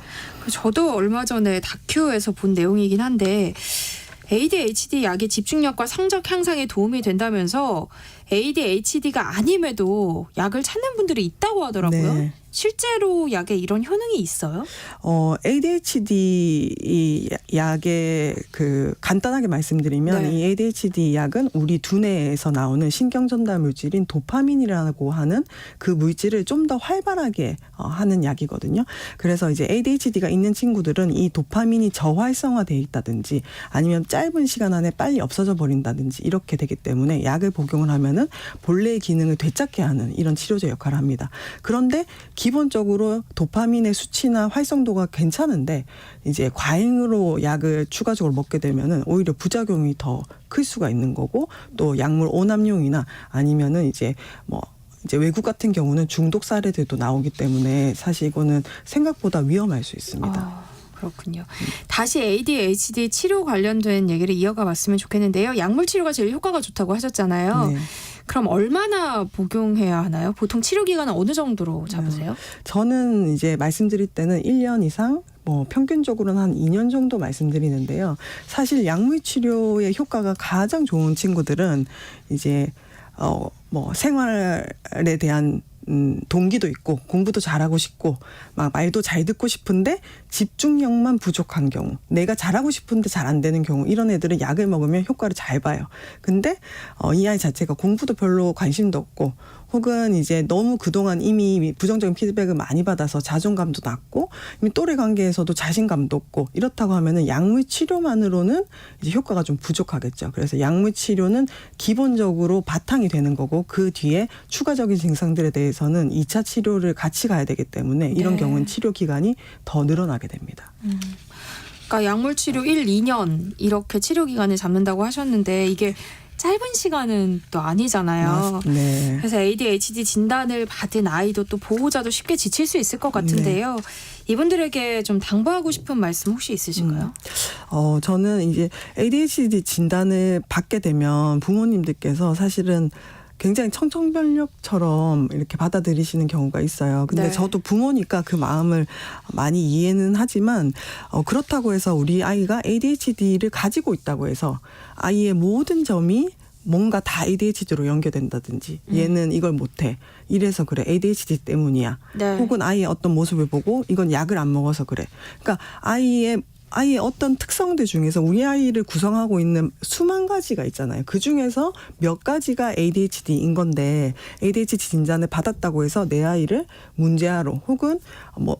저도 얼마 전에 다큐에서 본 내용이긴 한데 ADHD 약이 집중력과 성적 향상에 도움이 된다면서 ADHD가 아님에도 약을 찾는 분들이 있다고 하더라고요. 네. 실제로 약에 이런 효능이 있어요? ADHD 약의 간단하게 말씀드리면 네. 이 ADHD 약은 우리 두뇌에서 나오는 신경 전달 물질인 도파민이라고 하는 그 물질을 좀 더 활발하게 하는 약이거든요. 그래서 이제 ADHD가 있는 친구들은 이 도파민이 저활성화돼 있다든지 아니면 짧은 시간 안에 빨리 없어져 버린다든지 이렇게 되기 때문에 약을 복용을 하면은 본래의 기능을 되찾게 하는 이런 치료제 역할을 합니다. 그런데 기본적으로 도파민의 수치나 활성도가 괜찮은데 이제 과잉으로 약을 추가적으로 먹게 되면은 오히려 부작용이 더 클 수가 있는 거고 또 약물 오남용이나 아니면은 이제 외국 같은 경우는 중독 사례들도 나오기 때문에 사실 이거는 생각보다 위험할 수 있습니다. 그렇군요. 다시 ADHD 치료 관련된 얘기를 이어가 봤으면 좋겠는데요. 약물 치료가 제일 효과가 좋다고 하셨잖아요. 네. 그럼 얼마나 복용해야 하나요? 보통 치료 기간은 어느 정도로 잡으세요? 저는 이제 말씀드릴 때는 1년 이상 평균적으로는 한 2년 정도 말씀드리는데요. 사실 약물 치료의 효과가 가장 좋은 친구들은 이제 생활에 대한 동기도 있고 공부도 잘하고 싶고 막 말도 잘 듣고 싶은데 집중력만 부족한 경우, 내가 잘하고 싶은데 잘 안 되는 경우, 이런 애들은 약을 먹으면 효과를 잘 봐요. 근데 이 아이 자체가 공부도 별로 관심도 없고 혹은 이제 너무 그동안 이미 부정적인 피드백을 많이 받아서 자존감도 낮고 이미 또래 관계에서도 자신감도 없고 이렇다고 하면은 약물 치료만으로는 이제 효과가 좀 부족하겠죠. 그래서 약물 치료는 기본적으로 바탕이 되는 거고 그 뒤에 추가적인 증상들에 대해서는 2차 치료를 같이 가야 되기 때문에 이런 경우는 치료 기간이 더 늘어나게 됩니다. 그러니까 약물 치료 1, 2년 이렇게 치료 기간을 잡는다고 하셨는데 이게 짧은 시간은 또 아니잖아요. 네. 그래서 ADHD 진단을 받은 아이도 또 보호자도 쉽게 지칠 수 있을 것 같은데요. 이분들에게 좀 당부하고 싶은 말씀 혹시 있으신가요? 저는 이제 ADHD 진단을 받게 되면 부모님들께서 사실은 굉장히 청천벽력처럼 이렇게 받아들이시는 경우가 있어요. 근데 네. 저도 부모니까 그 마음을 많이 이해는 하지만 그렇다고 해서 우리 아이가 ADHD를 가지고 있다고 해서 아이의 모든 점이 뭔가 다 ADHD로 연결된다든지 얘는 이걸 못해. 이래서 그래. ADHD 때문이야. 네. 혹은 아이의 어떤 모습을 보고 이건 약을 안 먹어서 그래. 그러니까 아이의 어떤 특성들 중에서 우리 아이를 구성하고 있는 수만 가지가 있잖아요. 그중에서 몇 가지가 ADHD인 건데 ADHD 진단을 받았다고 해서 내 아이를 문제아로 혹은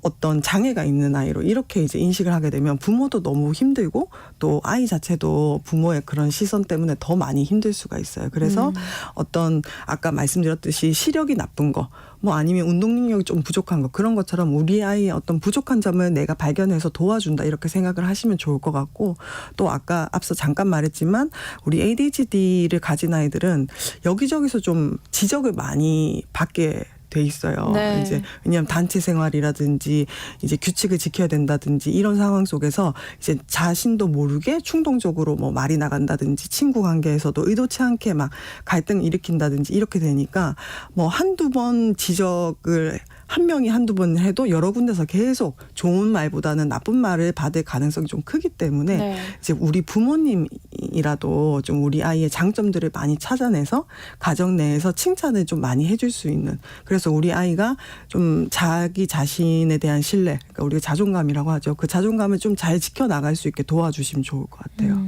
어떤 장애가 있는 아이로 이렇게 이제 인식을 하게 되면 부모도 너무 힘들고 또 아이 자체도 부모의 그런 시선 때문에 더 많이 힘들 수가 있어요. 그래서 어떤 아까 말씀드렸듯이 시력이 나쁜 거 아니면 운동 능력이 좀 부족한 거 그런 것처럼 우리 아이의 어떤 부족한 점을 내가 발견해서 도와준다 이렇게 생각을 하시면 좋을 것 같고 또 아까 앞서 잠깐 말했지만 우리 ADHD를 가진 아이들은 여기저기서 좀 지적을 많이 받게 돼 있어요. 네. 이제 왜냐하면 단체 생활이라든지 이제 규칙을 지켜야 된다든지 이런 상황 속에서 이제 자신도 모르게 충동적으로 말이 나간다든지 친구 관계에서도 의도치 않게 막 갈등 일으킨다든지 이렇게 되니까 한두 번 지적을 한 명이 한두 번 해도 여러 군데서 계속 좋은 말보다는 나쁜 말을 받을 가능성이 좀 크기 때문에 이제 우리 부모님이라도 좀 우리 아이의 장점들을 많이 찾아내서 가정 내에서 칭찬을 좀 많이 해줄 수 있는 그래서 우리 아이가 좀 자기 자신에 대한 신뢰, 그러니까 우리가 자존감이라고 하죠. 그 자존감을 좀 잘 지켜나갈 수 있게 도와주시면 좋을 것 같아요.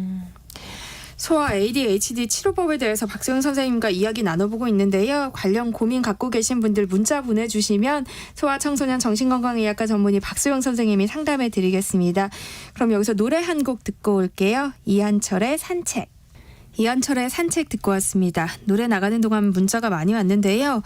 소아 ADHD 치료법에 대해서 박소영 선생님과 이야기 나눠보고 있는데요. 관련 고민 갖고 계신 분들 문자 보내주시면 소아청소년 정신건강의학과 전문의 박소영 선생님이 상담해 드리겠습니다. 그럼 여기서 노래 한 곡 듣고 올게요. 이한철의 산책. 이한철의 산책 듣고 왔습니다. 노래 나가는 동안 문자가 많이 왔는데요.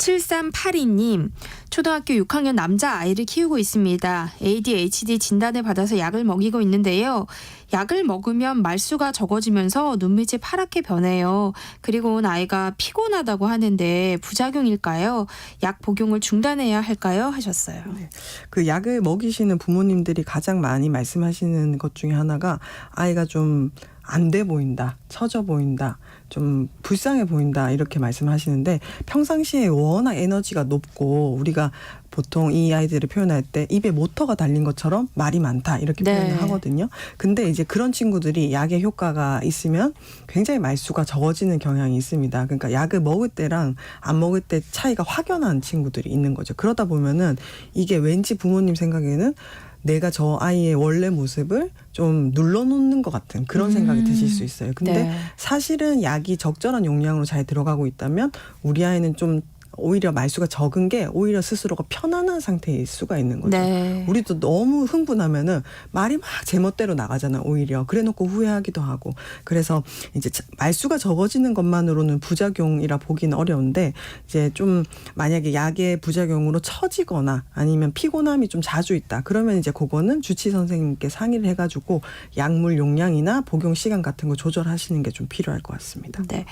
7382님, 초등학교 6학년 남자 아이를 키우고 있습니다. ADHD 진단을 받아서 약을 먹이고 있는데요. 약을 먹으면 말수가 적어지면서 눈빛이 파랗게 변해요. 그리고 아이가 피곤하다고 하는데 부작용일까요? 약 복용을 중단해야 할까요? 하셨어요. 네. 그 약을 먹이시는 부모님들이 가장 많이 말씀하시는 것 중에 하나가 아이가 좀 안 돼 보인다, 처져 보인다, 좀 불쌍해 보인다 이렇게 말씀하시는데 평상시에 워낙 에너지가 높고 우리가 보통 이 아이들을 표현할 때 입에 모터가 달린 것처럼 말이 많다 이렇게 네. 표현을 하거든요. 근데 이제 그런 친구들이 약의 효과가 있으면 굉장히 말수가 적어지는 경향이 있습니다. 그러니까 약을 먹을 때랑 안 먹을 때 차이가 확연한 친구들이 있는 거죠. 그러다 보면은 이게 왠지 부모님 생각에는 내가 저 아이의 원래 모습을 좀 눌러놓는 것 같은 그런 생각이 드실 수 있어요. 근데 네. 사실은 약이 적절한 용량으로 잘 들어가고 있다면 우리 아이는 좀 오히려 말수가 적은 게 오히려 스스로가 편안한 상태일 수가 있는 거죠. 네. 우리도 너무 흥분하면은 말이 막 제멋대로 나가잖아요. 오히려 그래놓고 후회하기도 하고. 그래서 이제 말수가 적어지는 것만으로는 부작용이라 보기는 어려운데 이제 좀 만약에 약의 부작용으로 처지거나 아니면 피곤함이 좀 자주 있다. 그러면 이제 그거는 주치 선생님께 상의를 해가지고 약물 용량이나 복용 시간 같은 거 조절하시는 게 좀 필요할 것 같습니다. 네.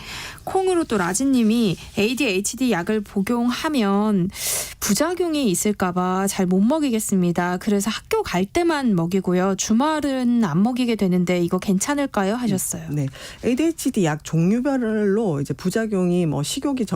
콩으로 또 라진님이 ADHD 약을 복용하면 부작용이 있을까봐 잘 못 먹이겠습니다. 그래서 학교 갈 때만 먹이고요. 주말은 안 먹이게 되는데 이거 괜찮을까요? 하셨어요. 네. ADHD 약 종류별로 이제 부작용이 뭐 식욕이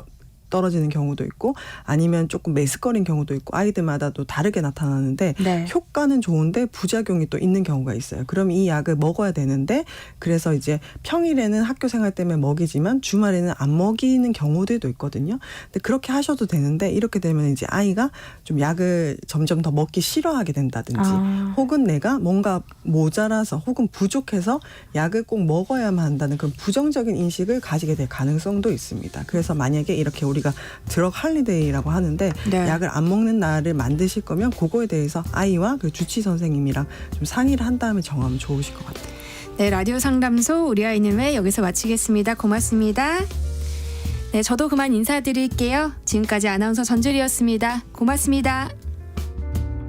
떨어지는 경우도 있고 아니면 조금 메스꺼린 경우도 있고 아이들마다 또 다르게 나타나는데 네. 효과는 좋은데 부작용이 또 있는 경우가 있어요. 그럼 이 약을 먹어야 되는데 그래서 이제 평일에는 학교 생활 때문에 먹이지만 주말에는 안 먹이는 경우들도 있거든요. 근데 그렇게 하셔도 되는데 이렇게 되면 이제 아이가 좀 약을 점점 더 먹기 싫어하게 된다든지 혹은 내가 뭔가 모자라서 혹은 부족해서 약을 꼭 먹어야만 한다는 그런 부정적인 인식을 가지게 될 가능성도 있습니다. 그래서 만약에 이렇게 우리가 드럭 할리데이라고 하는데 네. 약을 안 먹는 날을 만드실 거면 그거에 대해서 아이와 그 주치 선생님이랑 좀 상의를 한 다음에 정하면 좋으실 것 같아요. 네, 라디오 상담소 우리 아이는 왜 여기서 마치겠습니다. 고맙습니다. 네, 저도 그만 인사드릴게요. 지금까지 아나운서 전주리였습니다. 고맙습니다.